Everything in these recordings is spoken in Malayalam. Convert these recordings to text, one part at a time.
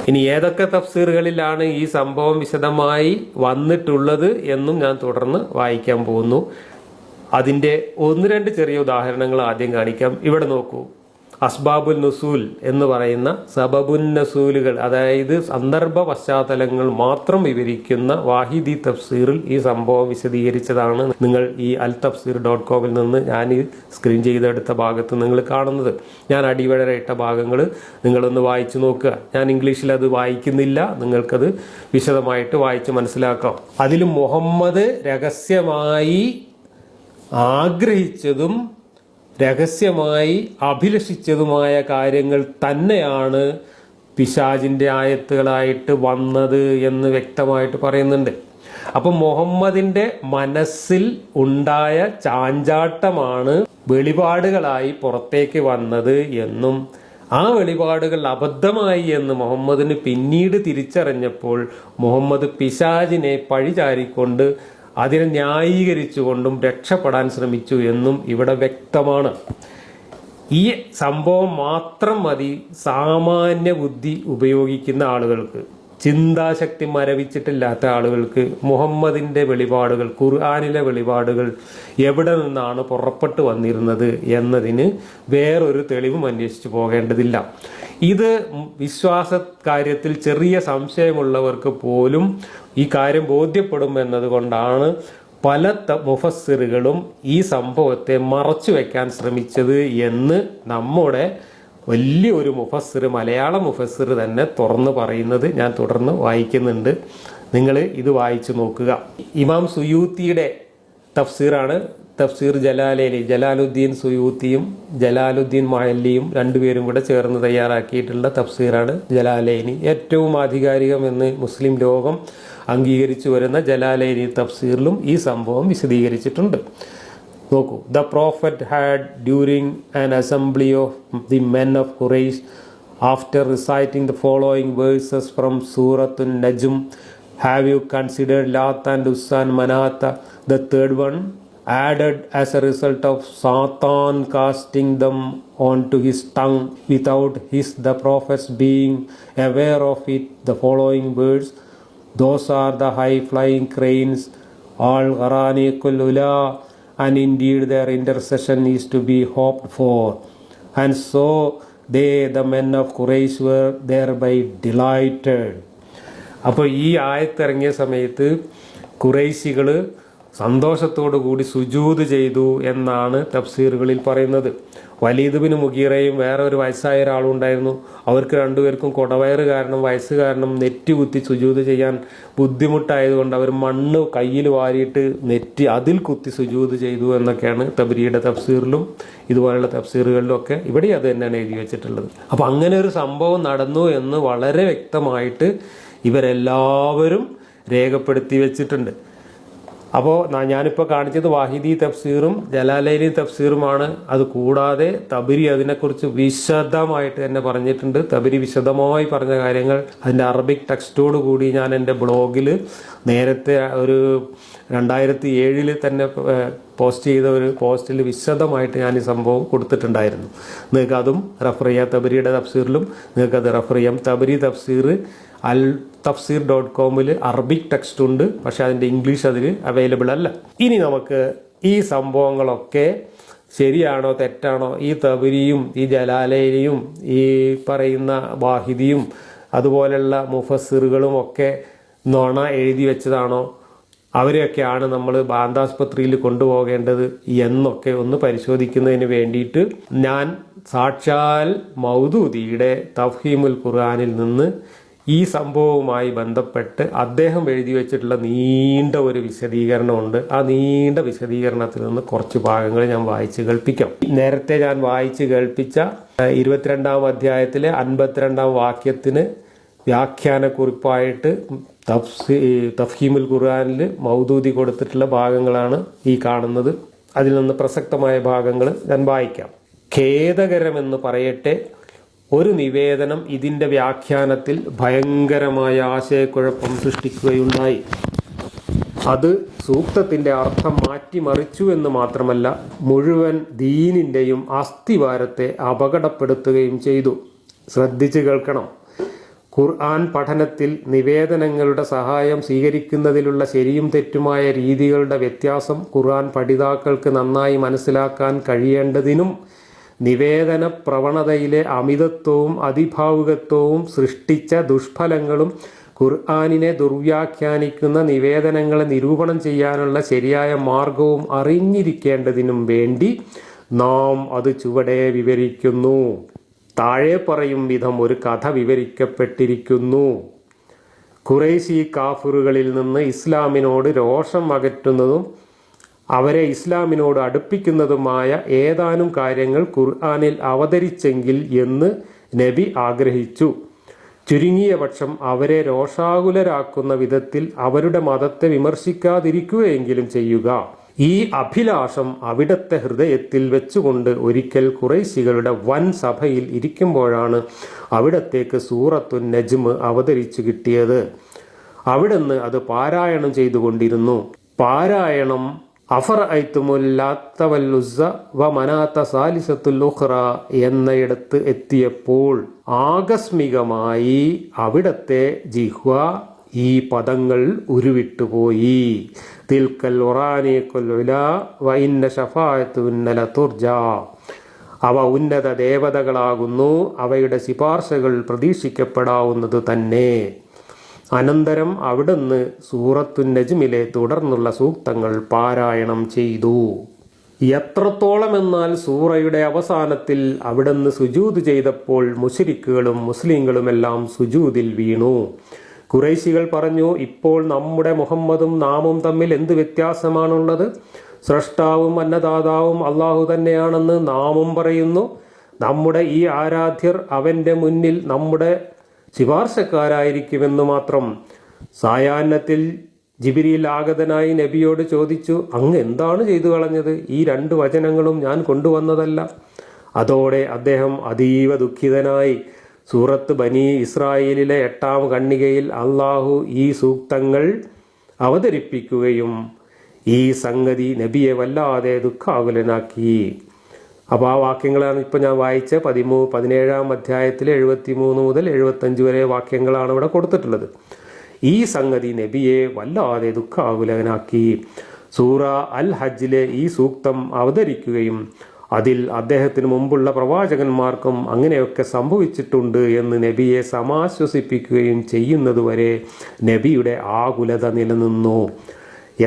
ഇനി ഏതൊക്കെ തഫ്സീറുകളിലാണ് ഈ സംഭവം വിശദമായി വന്നിട്ടുള്ളത് എന്നും ഞാൻ തുടർന്ന് വായിക്കാൻ പോകുന്നു. അതിൻ്റെ 1-2 ചെറിയ ഉദാഹരണങ്ങൾ ആദ്യം കാണിക്കാം. ഇവിടെ നോക്കൂ. അസ്ബാബുൽ നുസൂൽ എന്ന് പറയുന്ന സബബുൻ നസൂലുകൾ, അതായത് സന്ദർഭ പശ്ചാത്തലങ്ങൾ മാത്രം വിവരിക്കുന്ന വാഹിദി തഫ്സീറിൽ ഈ സംഭവം വിശദീകരിച്ചതാണ് നിങ്ങൾ ഈ altafsir.com നിന്ന് ഞാൻ ഈ സ്ക്രീൻ ചെയ്തെടുത്ത ഭാഗത്ത് നിങ്ങൾ കാണുന്നത്. ഞാൻ അടിവരയിട്ട ഭാഗങ്ങൾ നിങ്ങളൊന്ന് വായിച്ചു നോക്കുക. ഞാൻ ഇംഗ്ലീഷിൽ അത് വായിക്കുന്നില്ല, നിങ്ങൾക്കത് വിശദമായിട്ട് വായിച്ച് മനസ്സിലാക്കാം. അതിൽ മുഹമ്മദ് രഹസ്യമായി ആഗ്രഹിച്ചതും രഹസ്യമായി അഭിലഷിച്ചതുമായ കാര്യങ്ങൾ തന്നെയാണ് പിശാചിൻ്റെ ആയത്തുകളായിട്ട് വന്നത് എന്ന് വ്യക്തമായിട്ട് പറയുന്നുണ്ട്. അപ്പം മുഹമ്മദിൻ്റെ മനസ്സിൽ ഉണ്ടായ ചാഞ്ചാട്ടമാണ് വെളിപാടുകളായി പുറത്തേക്ക് വന്നത് എന്നും ആ വെളിപാടുകൾ അബദ്ധമായി എന്ന് മുഹമ്മദിന് പിന്നീട് തിരിച്ചറിഞ്ഞപ്പോൾ മുഹമ്മദ് പിശാചിനെ പഴിചാരിക്കൊണ്ട് അതിനെ ന്യായീകരിച്ചുകൊണ്ടും രക്ഷപ്പെടാൻ ശ്രമിച്ചു എന്നും ഇവിടെ വ്യക്തമാണ്. ഈ സംഭവം മാത്രം മതി സാമാന്യ ബുദ്ധി ഉപയോഗിക്കുന്ന ആളുകൾക്ക്, ചിന്താശക്തി മരവിച്ചിട്ടില്ലാത്ത ആളുകൾക്ക് മുഹമ്മദിൻ്റെ വെളിപാടുകൾ, ഖുർആനിലെ വെളിപാടുകൾ എവിടെ നിന്നാണ് പുറപ്പെട്ടു വന്നിരുന്നത് എന്നതിന് വേറൊരു തെളിവും അന്വേഷിച്ചു പോകേണ്ടതില്ല. ഇത് വിശ്വാസ കാര്യത്തിൽ ചെറിയ സംശയമുള്ളവർക്ക് പോലും ഈ കാര്യം ബോധ്യപ്പെടും എന്നതുകൊണ്ടാണ് പല മുഫസ്സിറുകളും ഈ സംഭവത്തെ മറച്ചു വെക്കാൻ ശ്രമിച്ചത് എന്ന് നമ്മുടെ വലിയൊരു മുഫസ്സിർ, മലയാള മുഫസ്സിർ തന്നെ തുറന്ന് പറയുന്നത് ഞാൻ തുടർന്ന് വായിക്കുന്നുണ്ട്. നിങ്ങൾ ഇത് വായിച്ചു നോക്കുക. ഇമാം സുയൂത്തിയുടെ തഫ്സീറാണ് തഫ്സീർ ജലാലൈനി. ജലാലുദ്ദീൻ സുയൂത്തിയും ജലാലുദ്ദീൻ മഹല്ലിയും രണ്ടുപേരും കൂടെ ചേർന്ന് തയ്യാറാക്കിയിട്ടുള്ള തഫ്സീറാണ് ജലാലൈനി. ഏറ്റവും ആധികാരികമെന്ന് മുസ്ലിം ലോകം അംഗീകരിച്ചു വരുന്ന ജലാലൈനി തഫ്സീറിലും ഈ സംഭവം വിശദീകരിച്ചിട്ടുണ്ട്. നോക്കൂ. The prophet had during an assembly of the men of Quraysh, after reciting the following verses from Surah An-Najm, have you considered Lat and Uzza and Manata, the third one, added as a result of Satan casting them onto his tongue without the prophets being aware of it, the following words, those are the high-flying cranes, al-Gharaniqul Ula, and indeed their intercession is to be hoped for. And so they, the men of Quraysh, were thereby delighted. അപ്പോൾ ഈ ആയത്തിറങ്ങിയ സമയത്ത് ഖുറൈശികൾ സന്തോഷത്തോടു കൂടി സുജൂദ് ചെയ്തു എന്നാണ് തഫ്സീറുകളിൽ പറയുന്നത്. വലീദ് ബിൻ മുഗീറയും വേറെ ഒരു വയസ്സായ ഒരാളും ഉണ്ടായിരുന്നു. അവർക്ക് രണ്ടുപേർക്കും കൊടവയറ് കാരണം, വയസ്സ് കാരണം നെറ്റ് കുത്തി സുജൂദ് ചെയ്യാൻ ബുദ്ധിമുട്ടായതുകൊണ്ട് അവർ മണ്ണ് കയ്യിൽ വാരിയിട്ട് നെറ്റ് അതിൽ കുത്തി സുജൂദ് ചെയ്തു എന്നൊക്കെയാണ് തബരിയുടെ തഫ്സീറിലും ഇതുപോലുള്ള തഫ്സീറുകളിലും ഒക്കെ ഇവിടെ അത് തന്നെയാണ് എഴുതി വെച്ചിട്ടുള്ളത്. അപ്പം അങ്ങനെ ഒരു സംഭവം നടന്നു എന്ന് വളരെ വ്യക്തമായിട്ട് ഇവരെല്ലാവരും രേഖപ്പെടുത്തി വെച്ചിട്ടുണ്ട്. അപ്പോൾ ഞാനിപ്പോൾ കാണിച്ചത് വാഹിദി തഫ്സീറും ജലാലൈനി തഫ്സീറുമാണ്. അത് കൂടാതെ തബരി അതിനെക്കുറിച്ച് വിശദമായിട്ട് തന്നെ പറഞ്ഞിട്ടുണ്ട്. തബരി വിശദമായി പറഞ്ഞ കാര്യങ്ങൾ അതിൻ്റെ അറബിക് ടെക്സ്റ്റോട് കൂടി ഞാൻ എൻ്റെ ബ്ലോഗിൽ നേരത്തെ ഒരു 2007 തന്നെ പോസ്റ്റ് ചെയ്ത ഒരു പോസ്റ്റിൽ വിശദമായിട്ട് ഞാൻ ഈ സംഭവം കൊടുത്തിട്ടുണ്ടായിരുന്നു. നിങ്ങൾക്ക് അതും റെഫർ ചെയ്യാം. തബരിയുടെ തഫ്സീറിലും നിങ്ങൾക്കത് റെഫർ ചെയ്യാം. തബരി തഫ്സീർ altafsir.com അറബിക് ടെക്സ്റ്റ് ഉണ്ട്, പക്ഷെ അതിൻ്റെ ഇംഗ്ലീഷ് അതിൽ അവൈലബിൾ അല്ല. ഇനി നമുക്ക് ഈ സംഭവങ്ങളൊക്കെ ശരിയാണോ തെറ്റാണോ, ഈ തബരിയും ഈ ജലാലൈനിയും ഈ പറയുന്ന വാഹിദിയും അതുപോലെയുള്ള മുഫസ്സിറുകളും ഒക്കെ നുണ എഴുതി വെച്ചതാണോ, അവരെയൊക്കെയാണ് നമ്മൾ ഭ്രാന്താസ്പത്രിയിൽ കൊണ്ടുപോകേണ്ടത് എന്നൊക്കെ ഒന്ന് പരിശോധിക്കുന്നതിന് വേണ്ടിയിട്ട് ഞാൻ സാക്ഷാൽ മൗദൂദിയുടെ തഫ്ഹീമുൽ ഖുർആനിൽ നിന്ന് ഈ സംഭവവുമായി ബന്ധപ്പെട്ട് അദ്ദേഹം എഴുതി വെച്ചിട്ടുള്ള നീണ്ട ഒരു വിശദീകരണമുണ്ട്. ആ നീണ്ട വിശദീകരണത്തിൽ നിന്ന് കുറച്ച് ഭാഗങ്ങൾ ഞാൻ വായിച്ച് കേൾപ്പിക്കാം. നേരത്തെ ഞാൻ വായിച്ച് കേൾപ്പിച്ച 22-ാം അധ്യായത്തിലെ 52-ാം വാക്യത്തിന് വ്യാഖ്യാനക്കുറിപ്പായിട്ട് തഫ്ഹീമുൽ ഖുർആനിൽ മൗദൂദി കൊടുത്തിട്ടുള്ള ഭാഗങ്ങളാണ് ഈ കാണുന്നത്. അതിൽ നിന്ന് പ്രസക്തമായ ഭാഗങ്ങൾ ഞാൻ വായിക്കാം. ഖേദകരമെന്ന് പറയട്ടെ, ഒരു നിവേദനം ഇതിൻ്റെ വ്യാഖ്യാനത്തിൽ ഭയങ്കരമായ ആശയക്കുഴപ്പം സൃഷ്ടിക്കുകയുണ്ടായി. അത് സൂക്തത്തിൻ്റെ അർത്ഥം മാറ്റിമറിച്ചു എന്ന് മാത്രമല്ല, മുഴുവൻ ദീനിൻ്റെയും അസ്ഥിവാരത്തെ അപകടപ്പെടുത്തുകയും ചെയ്തു. ശ്രദ്ധിച്ചു കേൾക്കണം. ഖുർആൻ പഠനത്തിൽ നിവേദനങ്ങളുടെ സഹായം സ്വീകരിക്കുന്നതിലുള്ള ശരിയും തെറ്റുമായ രീതികളുടെ വ്യത്യാസം ഖുർആൻ പഠിതാക്കൾക്ക് നന്നായി മനസ്സിലാക്കാൻ കഴിയേണ്ടതിനും നിവേദന പ്രവണതയിലെ അമിതത്വവും അതിഭാവുകത്വവും സൃഷ്ടിച്ച ദുഷ്ഫലങ്ങളും ഖുർആനിനെ ദുർവ്യാഖ്യാനിക്കുന്ന നിവേദനങ്ങളെ നിരൂപണം ചെയ്യാനുള്ള ശരിയായ മാർഗവും അറിഞ്ഞിരിക്കേണ്ടതിനും വേണ്ടി നാം അത് ചുവടെ വിവരിക്കുന്നു. താഴെ പറയും വിധം ഒരു കഥ വിവരിക്കപ്പെട്ടിരിക്കുന്നു. ഖുറൈശി കാഫിറുകളിൽ നിന്ന് ഇസ്ലാമിനോട് രോഷം അകറ്റുന്നതും അവരെ ഇസ്ലാമിനോട് അടുപ്പിക്കുന്നതുമായ ഏതാനും കാര്യങ്ങൾ ഖുർആനിൽ അവതരിച്ചെങ്കിൽ എന്ന് നബി ആഗ്രഹിച്ചു. ചുരുങ്ങിയ പക്ഷം അവരെ രോഷാകുലരാക്കുന്ന വിധത്തിൽ അവരുടെ മതത്തെ വിമർശിക്കാതിരിക്കുകയെങ്കിലും ചെയ്യുക. ഈ അഭിലാഷം അവിടത്തെ ഹൃദയത്തിൽ വെച്ചുകൊണ്ട് ഒരിക്കൽ ഖുറൈശികളുടെ വൻ സഭയിൽ ഇരിക്കുമ്പോഴാണ് അവിടത്തേക്ക് സൂറത്തുൻ നജ്മ് അവതരിച്ചു കിട്ടിയത്. അവിടുന്ന് അത് പാരായണം ചെയ്തുകൊണ്ടിരുന്നു. പാരായണം അഫറഅയ്തുമുൽ ലാത്ത വൽ ഉസ്സ വ മനാത്ത സാലിസത്തുൽ ഉഖ്റ എന്നയിടത്ത് എത്തിയപ്പോൾ ആകസ്മികമായി അവിടത്തെ ജിഹ്വ ഈ പദങ്ങൾ ഉരുവിട്ടുപോയി. തിൽക്കൽ ഖുർആനികുൽ ഉലാ വ ഇന്ന ശഫാഅത്തുന്ന ലതുർജാ. അവ ഉന്നത ദേവതകളാകുന്നു, അവയുടെ ശിപാർശകൾ പ്രതീക്ഷിക്കപ്പെടാവുന്നത് തന്നെ. അനന്തരം അവിടുന്ന് സൂറത്തുൻ നജ്മിലെ തുടർന്നുള്ള സൂക്തങ്ങൾ പാരായണം ചെയ്തു. എത്രത്തോളം എന്നാൽ സൂറയുടെ അവസാനത്തിൽ അവിടുന്ന് സുജൂദ് ചെയ്തപ്പോൾ മുശ്രിക്കുകളും മുസ്ലിങ്ങളുമെല്ലാം സുജൂദിൽ വീണു. ഖുറൈശികൾ പറഞ്ഞു, ഇപ്പോൾ നമ്മുടെ മുഹമ്മദും നാമും തമ്മിൽ എന്ത് വ്യത്യാസമാണുള്ളത്? സ്രഷ്ടാവും അന്നദാതാവും അള്ളാഹു തന്നെയാണെന്ന് നാമും പറയുന്നു. നമ്മുടെ ഈ ആരാധ്യർ അവന്റെ മുന്നിൽ നമ്മുടെ ശിപാർശക്കാരായിരിക്കുമെന്ന് മാത്രം. സായാഹ്നത്തിൽ ജിബ്രീൽ ആഗതനായി നബിയോട് ചോദിച്ചു, അങ്ങ് എന്താണ് ചെയ്തു കളഞ്ഞത്? ഈ 2 വചനങ്ങളും ഞാൻ കൊണ്ടുവന്നതല്ല. അതോടെ അദ്ദേഹം അതീവ ദുഃഖിതനായി. സൂറത്ത് ബനി ഇസ്രായേലിലെ 8ാം ഖണ്ഡികയിൽ അള്ളാഹു ഈ സൂക്തങ്ങൾ അവതരിപ്പിക്കുകയും ഈ സംഗതി നബിയെ വല്ലാതെ ദുഃഖാകുലനാക്കി. അപ്പോൾ ആ വാക്യങ്ങളാണ് ഇപ്പോൾ ഞാൻ വായിച്ച 17-ാം അധ്യായത്തിലെ 73 മുതൽ 75 വരെ വാക്യങ്ങളാണ് ഇവിടെ കൊടുത്തിട്ടുള്ളത്. ഈ സംഗതി നബിയെ വല്ലാതെ ദുഃഖാകുലനാക്കി. സൂറ അൽ ഹജ്ജിലെ ഈ സൂക്തം അവതരിക്കുകയും അതിൽ അദ്ദേഹത്തിന് മുമ്പുള്ള പ്രവാചകന്മാർക്കും അങ്ങനെയൊക്കെ സംഭവിച്ചിട്ടുണ്ട് എന്ന് നബിയെ സമാശ്വസിപ്പിക്കുകയും ചെയ്യുന്നതുവരെ നബിയുടെ ആകുലത നിലനിന്നു.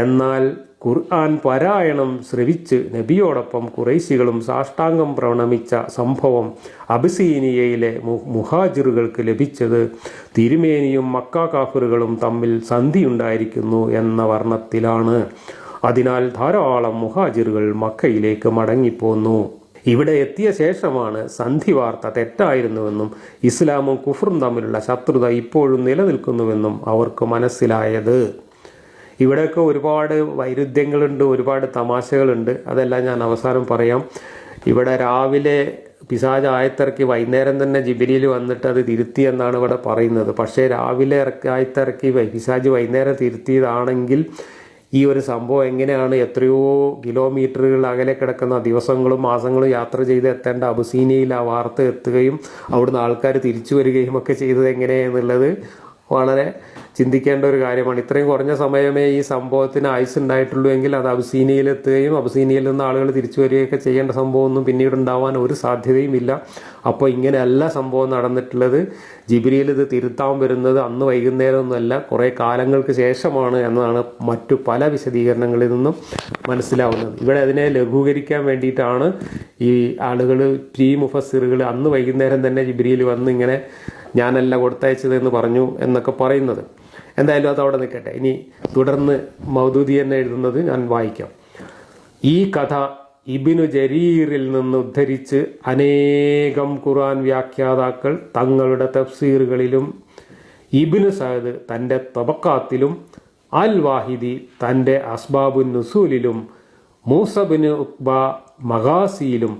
എന്നാൽ ഖുർആൻ പാരായണം ശ്രവിച്ച് നബിയോടൊപ്പം ഖുറൈശികളും സാഷ്ടാംഗം പ്രണമിച്ച സംഭവം അബിസീനിയയിലെ മുഹാജിറുകൾക്ക് ലഭിച്ചത് തിരുമേനിയും മക്ക കാഫിറുകളും തമ്മിൽ സന്ധിയുണ്ടായിരിക്കുന്നു എന്ന വർണ്ണത്തിലാണ്. അതിനാൽ ധാരാളം മുഹാജിറുകൾ മക്കയിലേക്ക് മടങ്ങിപ്പോന്നു. ഇവിടെ എത്തിയ ശേഷമാണ് സന്ധി വാർത്ത തെറ്റായിരുന്നുവെന്നും ഇസ്ലാമും കുഫറും തമ്മിലുള്ള ശത്രുത ഇപ്പോഴും നിലനിൽക്കുന്നുവെന്നും അവർക്ക് മനസ്സിലായത്. ഇവിടെയൊക്കെ ഒരുപാട് വൈരുദ്ധ്യങ്ങളുണ്ട്, ഒരുപാട് തമാശകളുണ്ട്. അതെല്ലാം ഞാൻ അവസാനം പറയാം. ഇവിടെ രാവിലെ പിശാച് ആയത്തിറക്കി വൈകുന്നേരം തന്നെ ജിബ്രീൽ വന്നിട്ട് അത് തിരുത്തി എന്നാണ് ഇവിടെ പറയുന്നത്. പക്ഷേ രാവിലെ ആയത്തിറക്കി പിശാച് വൈകുന്നേരം തിരുത്തിയതാണെങ്കിൽ ഈ ഒരു സംഭവം എങ്ങനെയാണ് എത്രയോ കിലോമീറ്ററുകൾ അകലെ കിടക്കുന്ന ദിവസങ്ങളും മാസങ്ങളും യാത്ര ചെയ്ത് എത്തേണ്ട അബുസീനിയയിൽ ആ വാർത്ത എത്തുകയും അവിടുന്ന് ആൾക്കാർ തിരിച്ചു വരികയും ഒക്കെ ചെയ്തത് എങ്ങനെയെന്നുള്ളത് വളരെ ചിന്തിക്കേണ്ട ഒരു കാര്യമാണ്. ഇത്രയും കുറഞ്ഞ സമയമേ ഈ സംഭവത്തിന് ആയുസ് ഉണ്ടായിട്ടുള്ളൂ എങ്കിൽ അത് അബുസീനിയയിൽ എത്തുകയും അബുസീനിയയിൽ നിന്ന് ആളുകൾ തിരിച്ചു വരികയൊക്കെ ചെയ്യേണ്ട സംഭവമൊന്നും പിന്നീട് ഉണ്ടാവാൻ ഒരു സാധ്യതയും ഇല്ല. അപ്പോൾ ഇങ്ങനെയല്ല സംഭവം നടന്നിട്ടുള്ളത്. ജിബ്രീൽ ഇത് തിരുത്താൻ വരുന്നത് അന്ന് വൈകുന്നേരമൊന്നുമല്ല, കുറേ കാലങ്ങൾക്ക് ശേഷമാണ് എന്നാണ് മറ്റു പല വിശദീകരണങ്ങളിൽ നിന്നും മനസ്സിലാവുന്നത്. ഇവിടെ അതിനെ ലഘൂകരിക്കാൻ വേണ്ടിയിട്ടാണ് ഈ ആളുകൾ മുഫസ്സിറുകൾ അന്ന് വൈകുന്നേരം തന്നെ ജിബ്രീൽ വന്ന് ഇങ്ങനെ ഞാനല്ല കൊടുത്തയച്ചതെന്ന് പറഞ്ഞു എന്നൊക്കെ പറയുന്നത്. എന്തായാലും അതവിടെ നിൽക്കട്ടെ. ഇനി തുടർന്ന് മൗദൂദി തന്നെ എഴുതുന്നത് ഞാൻ വായിക്കാം. ഈ കഥ ഇബ്നു ജരീറിൽ നിന്ന് ഉദ്ധരിച്ച് അനേകം ഖുർആൻ വ്യാഖ്യാതാക്കൾ തങ്ങളുടെ തഫ്സീറുകളിലും, ഇബ്നു സഅദ് തൻ്റെ തബക്കാത്തിലും, അൽ വാഹിദി തൻ്റെ അസ്ബാബുൻ നുസൂലിലും, മൂസ ബിൻ ഉഖ്ബ മഗാസിയിലും,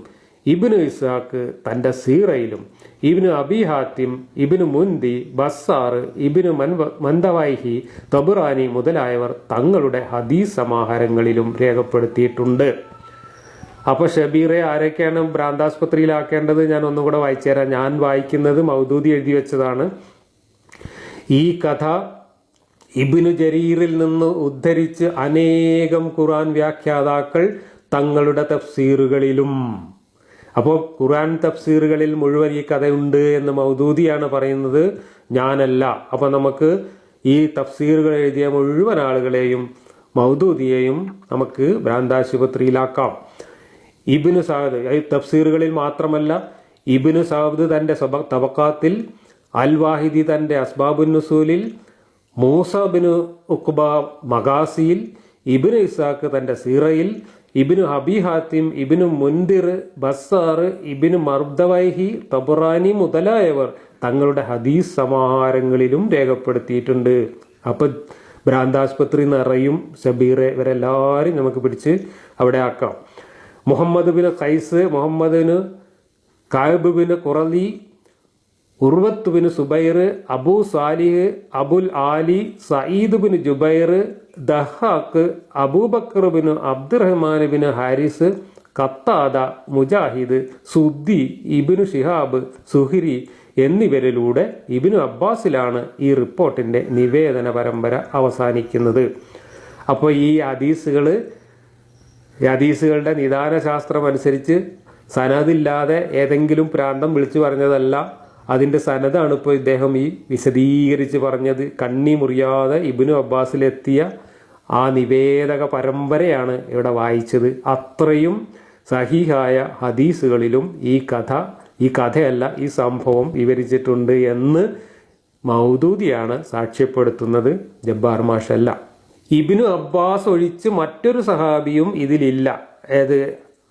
ഇബ്നു ഇസ്ഹാഖ് തൻ്റെ സീറയിലും, ഇബ്നു അബി ഹാത്തിം, ഇബ്നു മുൻദി, ബസ്സാർ, ഇബ്നു മന്ദവൈഹി, തബുറാനി മുതലായവർ തങ്ങളുടെ ഹദീസ് സമാഹാരങ്ങളിലും രേഖപ്പെടുത്തിയിട്ടുണ്ട്. അപ്പോൾ ഷബീറെ ആരൊക്കെയാണ് ഭ്രാന്താസ്പത്രിയിലാക്കേണ്ടത് ഞാൻ ഒന്നുകൂടെ വായിച്ചു തരാം. ഞാൻ വായിക്കുന്നത് മൗദൂദി എഴുതി വെച്ചതാണ്. ഈ കഥ ഇബ്നു ജരീറിൽ നിന്ന് ഉദ്ധരിച്ച് അനേകം ഖുർആൻ വ്യാഖ്യാതാക്കൾ തങ്ങളുടെ തഫ്സീറുകളിലും, അപ്പോൾ ഖുർആൻ തഫ്സീറുകളിൽ മുഴുവൻ ഈ കഥയുണ്ട് എന്ന് മൗദൂദിയാണ് പറയുന്നത്, ഞാനല്ല. അപ്പോൾ നമുക്ക് ഈ തഫ്സീറുകൾ എഴുതിയ മുഴുവൻ ആളുകളെയും മൗദൂദിയെയും നമുക്ക് ഭ്രാന്താശുപത്രിയിലാക്കാം. ഇബ്നു സഅദ് തഫ്സീറുകളിൽ മാത്രമല്ല, ഇബ്നു സഅദ് തൻ്റെ തബക്കാത്തിൽ, അൽ വാഹിദി തൻ്റെ അസ്ബാബുൻ നുസൂലിൽ, മൂസ ബിനു ഉഖ്ബ മഗാസിയിൽ, ഇബ്നു ഇസാഖ് തൻ്റെ സീറയിൽ, ഇബ്നു അബി ഹാത്തിം, ഇബ്നു മുൻദിർ, ബസ്സാർ, ഇബ്നു മർദവൈഹി, തബറാനി മുതലായവർ തങ്ങളുടെ ഹദീസ് സമാഹാരങ്ങളിലും രേഖപ്പെടുത്തിയിട്ടുണ്ട്. അപ്പം ഭ്രാന്താശുപത്രി നിറയും ഷബീറെ, ഇവരെല്ലാവരും നമുക്ക് പിടിച്ച് അവിടെ ആക്കാം. മുഹമ്മദ് ബിൻ ഖൈസ്, മുഹമ്മദ് ബിൻ കഅബ് ബിൻ ഖുറലി, ഉർവത്ത് ബിൻ സുബൈർ, അബൂ സാലിഹ്, അബുൽ ആലി, സഈദ് ബിൻ ജുബൈർ, ദഹാക്ക്, അബൂബക്കർ ബിൻ അബ്ദുറഹ്മാൻ ബിൻ ഹാരിസ്, ഖത്താദ, മുജാഹിദ്, സുദ്ദി, ഇബ്നു ഷിഹാബ്, സുഹരി എന്നിവരിലൂടെ ഇബ്നു അബ്ബാസിലാണ് ഈ റിപ്പോർട്ടിൻ്റെ നിവേദന പരമ്പര അവസാനിക്കുന്നത്. അപ്പോൾ ഈ ഹദീസുകളുടെ നിദാന ശാസ്ത്രം അനുസരിച്ച് സനദില്ലാതെ ഏതെങ്കിലും പ്രാന്തം വിളിച്ചു പറഞ്ഞതല്ല, അതിൻ്റെ സനദാണ് ഇപ്പോൾ ഇദ്ദേഹം ഈ വിശദീകരിച്ച് പറഞ്ഞത്. കണ്ണി മുറിയാതെ ഇബ്നു അബ്ബാസിലെത്തിയ ആ നിവേദക പരമ്പരയാണ് ഇവിടെ വായിച്ചത്. അത്രയും സഹീഹായ ഹദീസുകളിലും ഈ കഥയല്ല ഈ സംഭവം വിവരിച്ചിട്ടുണ്ട് എന്ന് മൗദൂദിയാണ് സാക്ഷ്യപ്പെടുത്തുന്നത്, ജബ്ബാർ മാഷല്ല. ഇബ്നു അബ്ബാസ് ഒഴിച്ച് മറ്റൊരു സഹാബിയും ഇതിലില്ല. ഏത്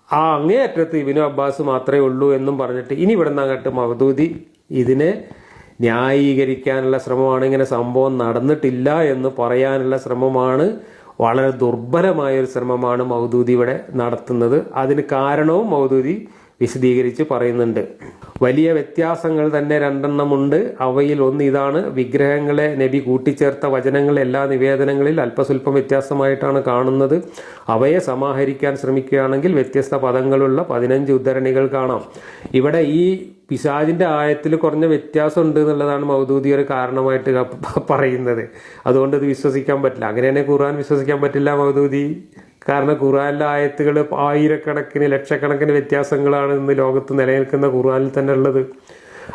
അങ്ങേയറ്റത്ത് ഇബ്നു അബ്ബാസ് മാത്രമേ ഉള്ളൂ എന്നും പറഞ്ഞിട്ട് ഇനി ഇവിടെ നിന്നങ്ങോട്ട് മൗദൂദി ഇതിനെ ന്യായീകരിക്കാനുള്ള ശ്രമമാണ്. ഇങ്ങനെ സംഭവം നടന്നിട്ടില്ല എന്ന് പറയാനുള്ള ശ്രമമാണ്, വളരെ ദുർബലമായൊരു ശ്രമമാണ് മൗദൂദി ഇവിടെ നടത്തുന്നത്. അതിന് കാരണവും മൗദൂദി വിശദീകരിച്ച് പറയുന്നുണ്ട്. വലിയ വ്യത്യാസങ്ങൾ തന്നെ രണ്ടെണ്ണമുണ്ട്. അവയിൽ ഒന്ന് ഇതാണ്: വിഗ്രഹങ്ങളെ നബി കൂട്ടിച്ചേർത്ത വചനങ്ങൾ എല്ലാ നിവേദനങ്ങളിൽ അല്പസ്വല്പം വ്യത്യാസമായിട്ടാണ് കാണുന്നത്. അവയെ സമാഹരിക്കാൻ ശ്രമിക്കുകയാണെങ്കിൽ വ്യത്യസ്ത പദങ്ങളുള്ള 15 ഉദ്ധരണികൾ കാണാം. ഇവിടെ ഈ പിശാചിന്റെ ആയത്തിൽ കുറഞ്ഞ വ്യത്യാസം ഉണ്ട് എന്നുള്ളതാണ് മൗദൂദി ഒരു കാരണമായിട്ട് പറയുന്നത്. അതുകൊണ്ട് ഇത് വിശ്വസിക്കാൻ പറ്റില്ല. അങ്ങനെയാണെങ്കിൽ ഖുർആൻ വിശ്വസിക്കാൻ പറ്റില്ല മൗദൂദി. കാരണം ഖുർആനിലെ ആയത്തുകൾ ആയിരക്കണക്കിന് ലക്ഷക്കണക്കിന് വ്യത്യാസങ്ങളാണ് ഇന്ന് ലോകത്ത് നിലനിൽക്കുന്ന ഖുർആനിൽ തന്നെ ഉള്ളത്.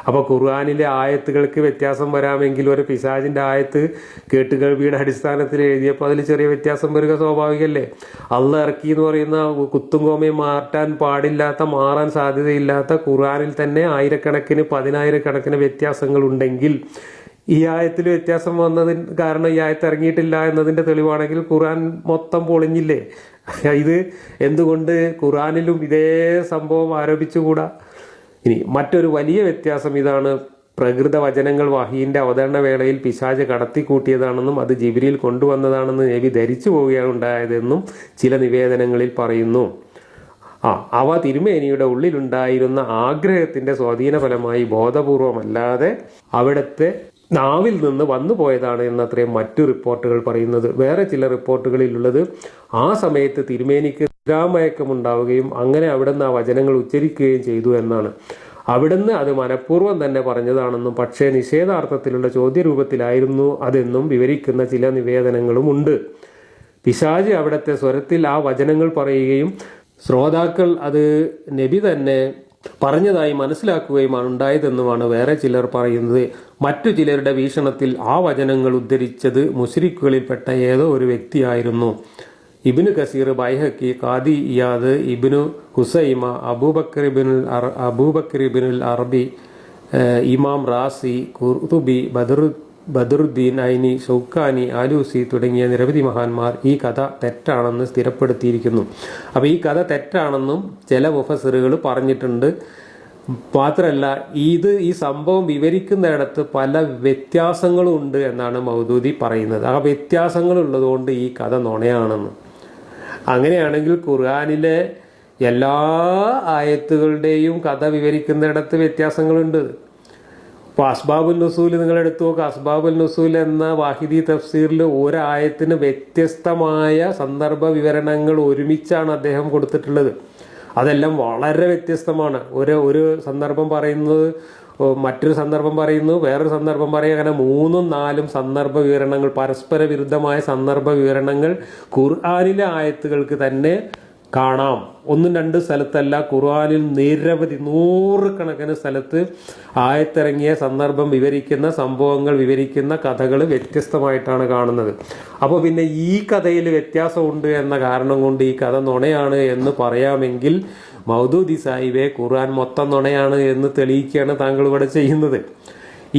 അപ്പോൾ ഖുർആനിലെ ആയത്തുകൾക്ക് വ്യത്യാസം വരാമെങ്കിൽ ഒരു പിശാചിന്റെ ആയത്ത് കേട്ടുകേൾവിയുടെ അടിസ്ഥാനത്തിൽ എഴുതിയപ്പോൾ അതിൽ ചെറിയ വ്യത്യാസം വരിക സ്വാഭാവികമല്ലേ? അള്ളാഹ് ഇറക്കി എന്ന് പറയുന്ന കുത്തും കോമയും മാറാൻ സാധ്യതയില്ലാത്ത ഖുർആനിൽ തന്നെ ആയിരക്കണക്കിന് 10,000 വ്യത്യാസങ്ങൾ ഉണ്ടെങ്കിൽ ഈ ആയത്തിൽ വ്യത്യാസം വന്നതിന് കാരണം ഈ ആയത്ത് ഇറങ്ങിയിട്ടില്ല എന്നതിൻ്റെ തെളിവാണെങ്കിൽ ഖുർആൻ മൊത്തം പൊളിഞ്ഞില്ലേ? ഇത് എന്തുകൊണ്ട് ഖുർആനിലും ഇതേ സംഭവം ആരോപിച്ചുകൂടാ? ഇനി മറ്റൊരു വലിയ വ്യത്യാസം ഇതാണ്: പ്രകൃത വചനങ്ങൾ വഹീന്റെ അവതരണ വേളയിൽ പിശാച് കടത്തിക്കൂട്ടിയതാണെന്നും അത് ജിബ്രീൽ കൊണ്ടുവന്നതാണെന്ന് നബി ധരിച്ചു പോവുകയാണ് ഉണ്ടായതെന്നും ചില നിവേദനങ്ങളിൽ പറയുന്നു. അവ തിരുമേനിയുടെ ഉള്ളിലുണ്ടായിരുന്ന ആഗ്രഹത്തിന്റെ സ്വാധീന ഫലമായി ബോധപൂർവമല്ലാതെ അവിടുത്തെ നാവിൽ നിന്ന് വന്നു പോയതാണ് എന്നത്രയും മറ്റു റിപ്പോർട്ടുകൾ പറയുന്നത്. വേറെ ചില റിപ്പോർട്ടുകളിലുള്ളത് ആ സമയത്ത് തിരുമേനിക്ക് നിരാമയക്കമുണ്ടാവുകയും അങ്ങനെ അവിടുന്ന് ആ വചനങ്ങൾ ഉച്ചരിക്കുകയും ചെയ്തു എന്നാണ്. അവിടുന്ന് അത് മനഃപൂർവ്വം തന്നെ പറഞ്ഞതാണെന്നും പക്ഷേ നിഷേധാർത്ഥത്തിലുള്ള ചോദ്യരൂപത്തിലായിരുന്നു അതെന്നും വിവരിക്കുന്ന ചില നിവേദനങ്ങളും ഉണ്ട്. പിശാച് അവിടുത്തെ സ്വരത്തിൽ ആ വചനങ്ങൾ പറയുകയും ശ്രോതാക്കൾ അത് നബി തന്നെ പറഞ്ഞതായി മനസ്സിലാക്കുകയുമാണ് ഉണ്ടായതെന്നുമാണ് വേറെ ചിലർ പറയുന്നത്. മറ്റു ചിലരുടെ വീക്ഷണത്തിൽ ആ വചനങ്ങൾ ഉദ്ധരിച്ചത് മുശ്രിക്കുകളിൽപ്പെട്ട ഏതോ ഒരു വ്യക്തിയായിരുന്നു. ഇബ്നു കസീർ, ബൈഹക്കി, ഖാദി ഇയാദ്, ഇബ്നു ഹുസൈമ, അബൂബക്കർ ഇബ്നുൽ അറബി, ഇമാം റാസി, ഖുർതുബി, ബദറുദ്ദീൻ ഐനി, ഷൗക്കാനി, ആലൂസി തുടങ്ങിയ നിരവധി മഹാന്മാർ ഈ കഥ തെറ്റാണെന്ന് സ്ഥിരപ്പെടുത്തിയിരിക്കുന്നു. അപ്പോൾ ഈ കഥ തെറ്റാണെന്നും ചില മുഫസ്സിറുകൾ പറഞ്ഞിട്ടുണ്ട്. മാത്രമല്ല ഈ സംഭവം വിവരിക്കുന്നിടത്ത് പല വ്യത്യാസങ്ങളും ഉണ്ട് എന്നാണ് മൗദൂദി പറയുന്നത്. ആ വ്യത്യാസങ്ങൾ ഉള്ളതുകൊണ്ട് ഈ കഥ നുണയാണെന്ന്. അങ്ങനെയാണെങ്കിൽ ഖുർആനിലെ എല്ലാ ആയത്തുകളുടെയും കഥ വിവരിക്കുന്നിടത്ത് വ്യത്യാസങ്ങളുണ്ട്. ഇപ്പോൾ അസ്ബാബുൽ നുസൂൽ നിങ്ങൾ എടുത്തു നോക്കുക. അസ്ബാബുൽ നുസൂൽ എന്ന വാഹിദി തഫ്സീറിൽ ഒരായത്തിന് വ്യത്യസ്തമായ സന്ദർഭ വിവരണങ്ങൾ ഒരുമിച്ചാണ് അദ്ദേഹം കൊടുത്തിട്ടുള്ളത്. അതെല്ലാം വളരെ വ്യത്യസ്തമാണ്. ഒരു സന്ദർഭം പറയുന്നത് മറ്റൊരു സന്ദർഭം പറയുന്നു, വേറൊരു സന്ദർഭം പറയും. അങ്ങനെ 3ഉം 4ഉം സന്ദർഭ വിവരണങ്ങൾ, പരസ്പര വിരുദ്ധമായ സന്ദർഭ വിവരണങ്ങൾ ഖുർആനിലെ ആയത്തുകൾക്ക് തന്നെ കാണാം. 1-2 സ്ഥലത്തല്ല, ഖുർആനിൽ നിരവധി നൂറുകണക്കിന് സ്ഥലത്ത് ആയത്തിറങ്ങിയ സന്ദർഭം വിവരിക്കുന്ന, സംഭവങ്ങൾ വിവരിക്കുന്ന കഥകൾ വ്യത്യസ്തമായിട്ടാണ് കാണുന്നത്. അപ്പോൾ പിന്നെ ഈ കഥയിൽ വ്യത്യാസമുണ്ട് എന്ന കാരണം കൊണ്ട് ഈ കഥ നുണയാണ് എന്ന് പറയാമെങ്കിൽ മൗദൂദി സാഹിബെ ഖുർആൻ മൊത്തം നുണയാണ് എന്ന് തെളിയിക്കുകയാണ് താങ്കൾ ഇവിടെ ചെയ്യുന്നത്.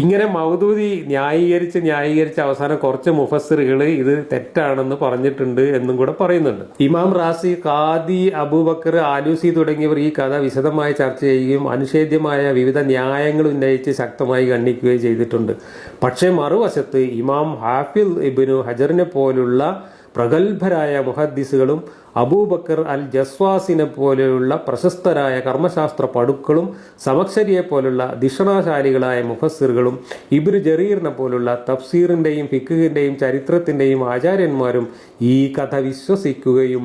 ഇങ്ങനെ മൗദൂദി ന്യായീകരിച്ച് അവസാനം കുറച്ച് മുഫസ്സിറുകൾ ഇത് തെറ്റാണെന്ന് പറഞ്ഞിട്ടുണ്ട് എന്നും കൂടെ പറയുന്നുണ്ട്. ഇമാം റാസി, ഖാദി അബൂബക്കർ, ആലൂസി തുടങ്ങിയവർ ഈ കഥ വിശദമായി ചർച്ച ചെയ്യുകയും അനുഷേദ്യമായ വിവിധ ന്യായങ്ങൾ ഉന്നയിച്ച് ശക്തമായി ഖണ്ഡിക്കുകയും ചെയ്തിട്ടുണ്ട്. പക്ഷേ മറുവശത്ത് ഇമാം ഹാഫിൽ ഇബ്നു ഹജറിനെ പോലുള്ള പ്രഗത്ഭരായ മുഹദ്ദിസുകളും അബൂബക്കർ അൽ ജസ്വാസിനെ പോലെയുള്ള പ്രശസ്തരായ കർമ്മശാസ്ത്ര പടുക്കളും സമക്ഷരിയെ പോലുള്ള ദിഷണാശാലികളായ മുഫസ്സിറുകളും ഇബ്നു ജറീറിനെ പോലുള്ള തഫ്സീറിൻ്റെയും ഫിഖ്ഹിൻ്റെയും ചരിത്രത്തിൻ്റെയും ആചാര്യന്മാരും ഈ കഥ വിശ്വസിക്കുകയും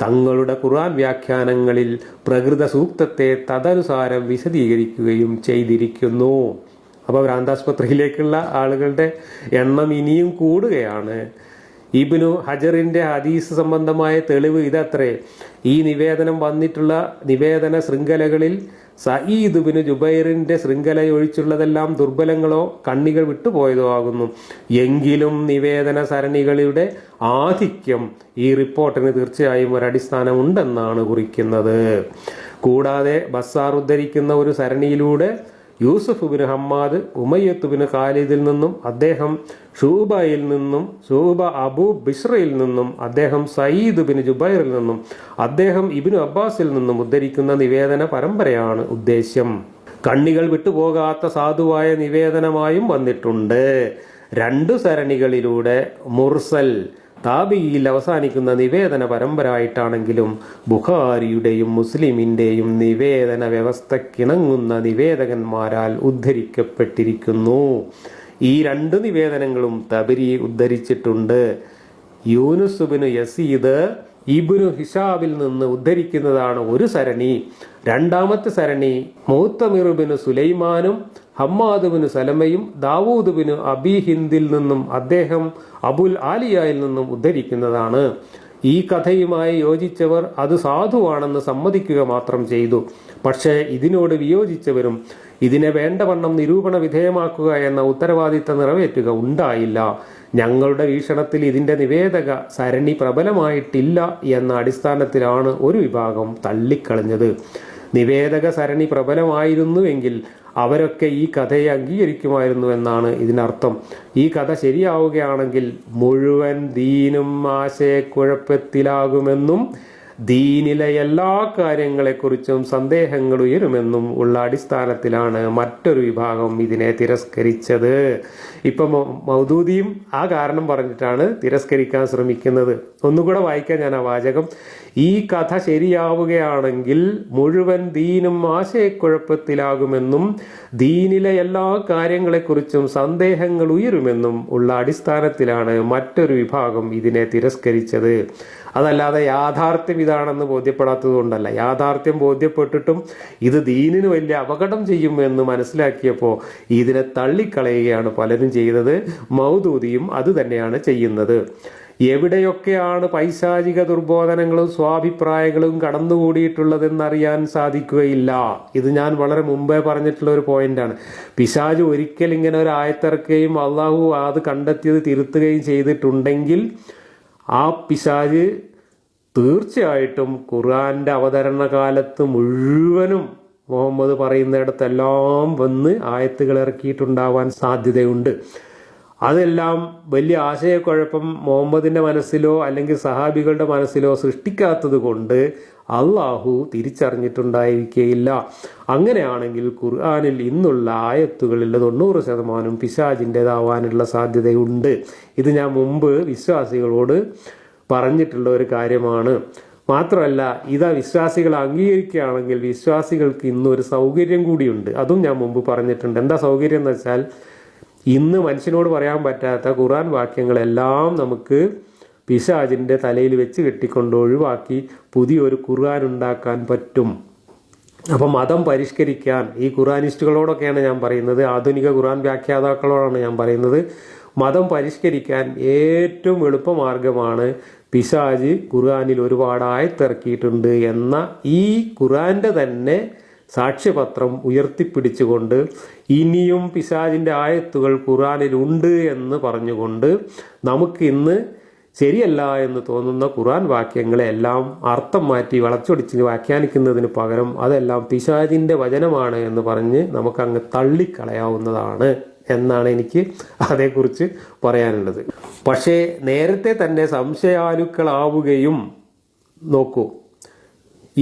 തങ്ങളുടെ ഖുർആൻ വ്യാഖ്യാനങ്ങളിൽ പ്രകൃത സൂക്തത്തെ തദനുസാരം വിശദീകരിക്കുകയും ചെയ്തിരിക്കുന്നു. അപ്പോൾ ഭ്രാന്താസ്പത്രിയിലേക്കുള്ള ആളുകളുടെ എണ്ണം ഇനിയും കൂടുകയാണ്. ഇബ്നു ഹജറിൻ്റെ ഹദീസ് സംബന്ധമായ തെളിവ് ഇതത്രേ. ഈ നിവേദനം വന്നിട്ടുള്ള നിവേദന ശൃംഖലകളിൽ സഈദ് ബിൻ ജുബൈറിൻ്റെ ശൃംഖലയൊഴിച്ചുള്ളതെല്ലാം ദുർബലങ്ങളോ കണ്ണികൾ വിട്ടുപോയതോ ആകുന്നു. എങ്കിലും നിവേദന സരണികളുടെ ആധിക്യം ഈ റിപ്പോർട്ടിന് തീർച്ചയായും ഒരടിസ്ഥാനം ഉണ്ടെന്നാണ് കുറിക്കുന്നത്. കൂടാതെ ബസ്സാർ ഉദ്ധരിക്കുന്ന ഒരു സരണിയിലൂടെ യൂസുഫ് ബിൻ ഹമ്മാദ് ഉമയ്യത്ത് ബിൻ ഖാലിദിൽ നിന്നും, അദ്ദേഹം ഷൂബയിൽ നിന്നും, ഷൂബ അബൂ ബിഷ്റയിൽ നിന്നും, അദ്ദേഹം സയ്യിദ് ബിൻ ജുബൈറിൽ നിന്നും, അദ്ദേഹം ഇബ്നു അബ്ബാസിൽ നിന്നും ഉദ്ധരിക്കുന്ന നിവേദന പരമ്പരയാണ് ഉദ്ദേശ്യം. കണ്ണികൾ വിട്ടുപോകാത്ത സാധുവായ നിവേദനമായും വന്നിട്ടുണ്ട്. 2 സരണികളിലൂടെ മുർസൽ താബിയിൽ അവസാനിക്കുന്ന നിവേദന പരമ്പരയായിട്ടാണെങ്കിലും ബുഖാരിയുടെയും മുസ്ലിമിൻ്റെയും നിവേദന വ്യവസ്ഥക്കിണങ്ങുന്ന നിവേദകന്മാരാൽ ഉദ്ധരിക്കപ്പെട്ടിരിക്കുന്നു. ഈ 2 നിവേദനങ്ങളും തബരി ഉദ്ധരിച്ചിട്ടുണ്ട്. യൂനുസ് ബിൻ യസീദ് ഇബ്നു ഹിഷാബിൽ നിന്ന് ഉദ്ധരിക്കുന്നതാണ് ഒരു സരണി. 2ാമത്തെ സരണി മുഅ്തമിർ ബിൻ സുലൈമാനും ഹമ്മാദ് ബിൻ സലമയും ദാവൂദ് ബിൻ അബി ഹിന്ദിൽ നിന്നും, അദ്ദേഹം അബുൽ ആലിയയിൽ നിന്നും ഉദ്ധരിക്കുന്നതാണ്. ഈ കഥയുമായി യോജിച്ചവർ അത് സാധുവാണെന്ന് സമ്മതിക്കുക മാത്രം ചെയ്തു. പക്ഷേ ഇതിനോട് വിയോജിച്ചവരും ഇതിനെ വേണ്ടവണ്ണം നിരൂപണ വിധേയമാക്കുക എന്ന ഉത്തരവാദിത്തം നിറവേറ്റുക ഉണ്ടായില്ല. ഞങ്ങളുടെ വീക്ഷണത്തിൽ ഇതിൻ്റെ നിവേദക സരണി പ്രബലമായിട്ടില്ല എന്ന അടിസ്ഥാനത്തിലാണ് ഒരു വിഭാഗം തള്ളിക്കളഞ്ഞത്. നിവേദക സരണി പ്രബലമായിരുന്നുവെങ്കിൽ അവരൊക്കെ ഈ കഥയെ അംഗീകരിക്കുമായിരുന്നു എന്നാണ് ഇതിനർത്ഥം. ഈ കഥ ശരിയാവുകയാണെങ്കിൽ മുഴുവൻ ദീനും ആശയക്കുഴപ്പത്തിലാകുമെന്നും ദീനിലെ എല്ലാ കാര്യങ്ങളെക്കുറിച്ചും സന്ദേഹങ്ങൾ ഉയരുമെന്നും ഉള്ള അടിസ്ഥാനത്തിലാണ് മറ്റൊരു വിഭാഗം ഇതിനെ തിരസ്കരിച്ചത്. ഇപ്പം മൗദൂദിയും ആ കാരണം പറഞ്ഞിട്ടാണ് തിരസ്കരിക്കാൻ ശ്രമിക്കുന്നത്. ഒന്നുകൂടെ വായിക്കാൻ ഞാൻ ആ വാചകം. ഈ കഥ ശരിയാവുകയാണെങ്കിൽ മുഴുവൻ ദീനും ആശയക്കുഴപ്പത്തിലാകുമെന്നും ദീനിലെ എല്ലാ കാര്യങ്ങളെക്കുറിച്ചും സന്ദേഹങ്ങൾ ഉയരുമെന്നും ഉള്ള അടിസ്ഥാനത്തിലാണ് മറ്റൊരു വിഭാഗം ഇതിനെ തിരസ്കരിച്ചത്. അതല്ലാതെ യാഥാർത്ഥ്യം ഇതാണെന്ന് ബോധ്യപ്പെടാത്തത് കൊണ്ടല്ല. യാഥാർത്ഥ്യം ബോധ്യപ്പെട്ടിട്ടും ഇത് ദീനിന് വലിയ അപകടം ചെയ്യുമെന്ന് മനസ്സിലാക്കിയപ്പോൾ ഇതിനെ തള്ളിക്കളയുകയാണ് പലരും ചെയ്തത്. മൗദൂദിയും അത് തന്നെയാണ് ചെയ്യുന്നത്. എവിടെയൊക്കെയാണ് പൈശാചിക ദുർബോധനങ്ങളും സ്വാഭിപ്രായങ്ങളും കടന്നുകൂടിയിട്ടുള്ളതെന്നറിയാൻ സാധിക്കുകയില്ല. ഇത് ഞാൻ വളരെ മുമ്പേ പറഞ്ഞിട്ടുള്ള ഒരു പോയിന്റാണ്. പിശാച് ഒരിക്കൽ ഇങ്ങനെ ഒരു ആയത്തിറക്കുകയും അള്ളാഹു അത് കണ്ടെത്തിയത് തിരുത്തുകയും ചെയ്തിട്ടുണ്ടെങ്കിൽ ആ പിശാച് തീർച്ചയായിട്ടും ഖുർആന്റെ അവതരണ കാലത്ത് മുഴുവനും മുഹമ്മദ് പറയുന്നിടത്തെല്ലാം വന്ന് ആയത്തുകൾ ഇറക്കിയിട്ടുണ്ടാവാൻ സാധ്യതയുണ്ട്. അതെല്ലാം വലിയ ആശയക്കുഴപ്പം മുഹമ്മദിന്റെ മനസ്സിലോ അല്ലെങ്കിൽ സഹാബികളുടെ മനസ്സിലോ സൃഷ്ടിക്കാത്തത് കൊണ്ട് അള്ളാഹു തിരിച്ചറിഞ്ഞിട്ടുണ്ടായിരിക്കുകയില്ല. അങ്ങനെയാണെങ്കിൽ ഖുർആനിൽ ഇന്നുള്ള ആയത്തുകളിൽ 90% പിശാചിൻ്റെതാവാനുള്ള സാധ്യതയുണ്ട്. ഇത് ഞാൻ മുമ്പ് വിശ്വാസികളോട് പറഞ്ഞിട്ടുള്ള ഒരു കാര്യമാണ്. മാത്രമല്ല, ഇതാ വിശ്വാസികൾ അംഗീകരിക്കുകയാണെങ്കിൽ വിശ്വാസികൾക്ക് ഇന്നൊരു സൗകര്യം കൂടിയുണ്ട്. അതും ഞാൻ മുമ്പ് പറഞ്ഞിട്ടുണ്ട്. എന്താ സൗകര്യം എന്ന് വെച്ചാൽ, ഇന്ന് മനുഷ്യനോട് പറയാൻ പറ്റാത്ത ഖുർആൻ വാക്യങ്ങളെല്ലാം നമുക്ക് പിശാചിൻ്റെ തലയിൽ വെച്ച് കെട്ടിക്കൊണ്ട് ഒഴിവാക്കി പുതിയൊരു ഖുർആൻ ഉണ്ടാക്കാൻ പറ്റും. അപ്പം മതം പരിഷ്കരിക്കാൻ ഈ ഖുറാനിസ്റ്റുകളോടൊക്കെയാണ് ഞാൻ പറയുന്നത്, ആധുനിക ഖുറാൻ വ്യാഖ്യാതാക്കളോടാണ് ഞാൻ പറയുന്നത്, മതം പരിഷ്കരിക്കാൻ ഏറ്റവും എളുപ്പമാർഗമാണ് പിശാച് ഖുർആനിൽ ഒരുപാട് ആയത്തിറക്കിയിട്ടുണ്ട് എന്ന ഈ ഖുർആന്റെ തന്നെ സാക്ഷ്യപത്രം ഉയർത്തിപ്പിടിച്ചുകൊണ്ട് ഇനിയും പിശാചിൻ്റെ ആയത്തുകൾ ഖുർആനിലുണ്ട് എന്ന് പറഞ്ഞുകൊണ്ട് നമുക്കിന്ന് ശരിയല്ല എന്ന് തോന്നുന്ന ഖുർആൻ വാക്യങ്ങളെ എല്ലാം അർത്ഥം മാറ്റി വളച്ചൊടിച്ച് വ്യാഖ്യാനിക്കുന്നതിന് പകരം അതെല്ലാം പിശാചിൻ്റെ വചനമാണ് എന്ന് പറഞ്ഞ് നമുക്കങ്ങ് തള്ളിക്കളയാവുന്നതാണ് എന്നാണ് എനിക്ക് അതേക്കുറിച്ച് പറയാനുള്ളത്. പക്ഷേ നേരത്തെ തന്നെ സംശയാലുക്കളാവുകയും നോക്കൂ,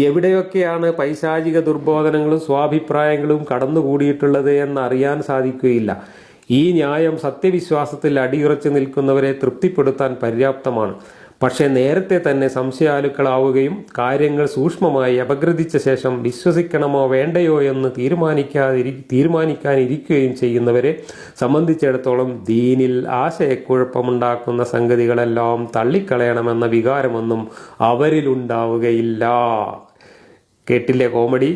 എവിടെയൊക്കെയാണ് പൈശാചിക ദുർബോധനങ്ങളും സ്വാഭിപ്രായങ്ങളും കടന്നുകൂടിയിട്ടുള്ളത് എന്നറിയാൻ സാധിക്കുകയില്ല. ഈ ന്യായം സത്യവിശ്വാസത്തിൽ അടിയുറച്ചു നിൽക്കുന്നവരെ തൃപ്തിപ്പെടുത്താൻ പര്യാപ്തമാണ്. പക്ഷേ നേരത്തെ തന്നെ സംശയാലുക്കളാവുകയും കാര്യങ്ങൾ സൂക്ഷ്മമായി അപഗ്രഥിച്ച ശേഷം വിശ്വസിക്കണമോ വേണ്ടയോ എന്ന് തീരുമാനിക്കാനിരിക്കുകയും ചെയ്യുന്നവരെ സംബന്ധിച്ചിടത്തോളം ദീനിൽ ആശയക്കുഴപ്പമുണ്ടാക്കുന്ന സംഗതികളെല്ലാം തള്ളിക്കളയണമെന്ന വികാരമൊന്നും അവരിലുണ്ടാവുകയില്ല. കേട്ടില്ലേ കോമഡി?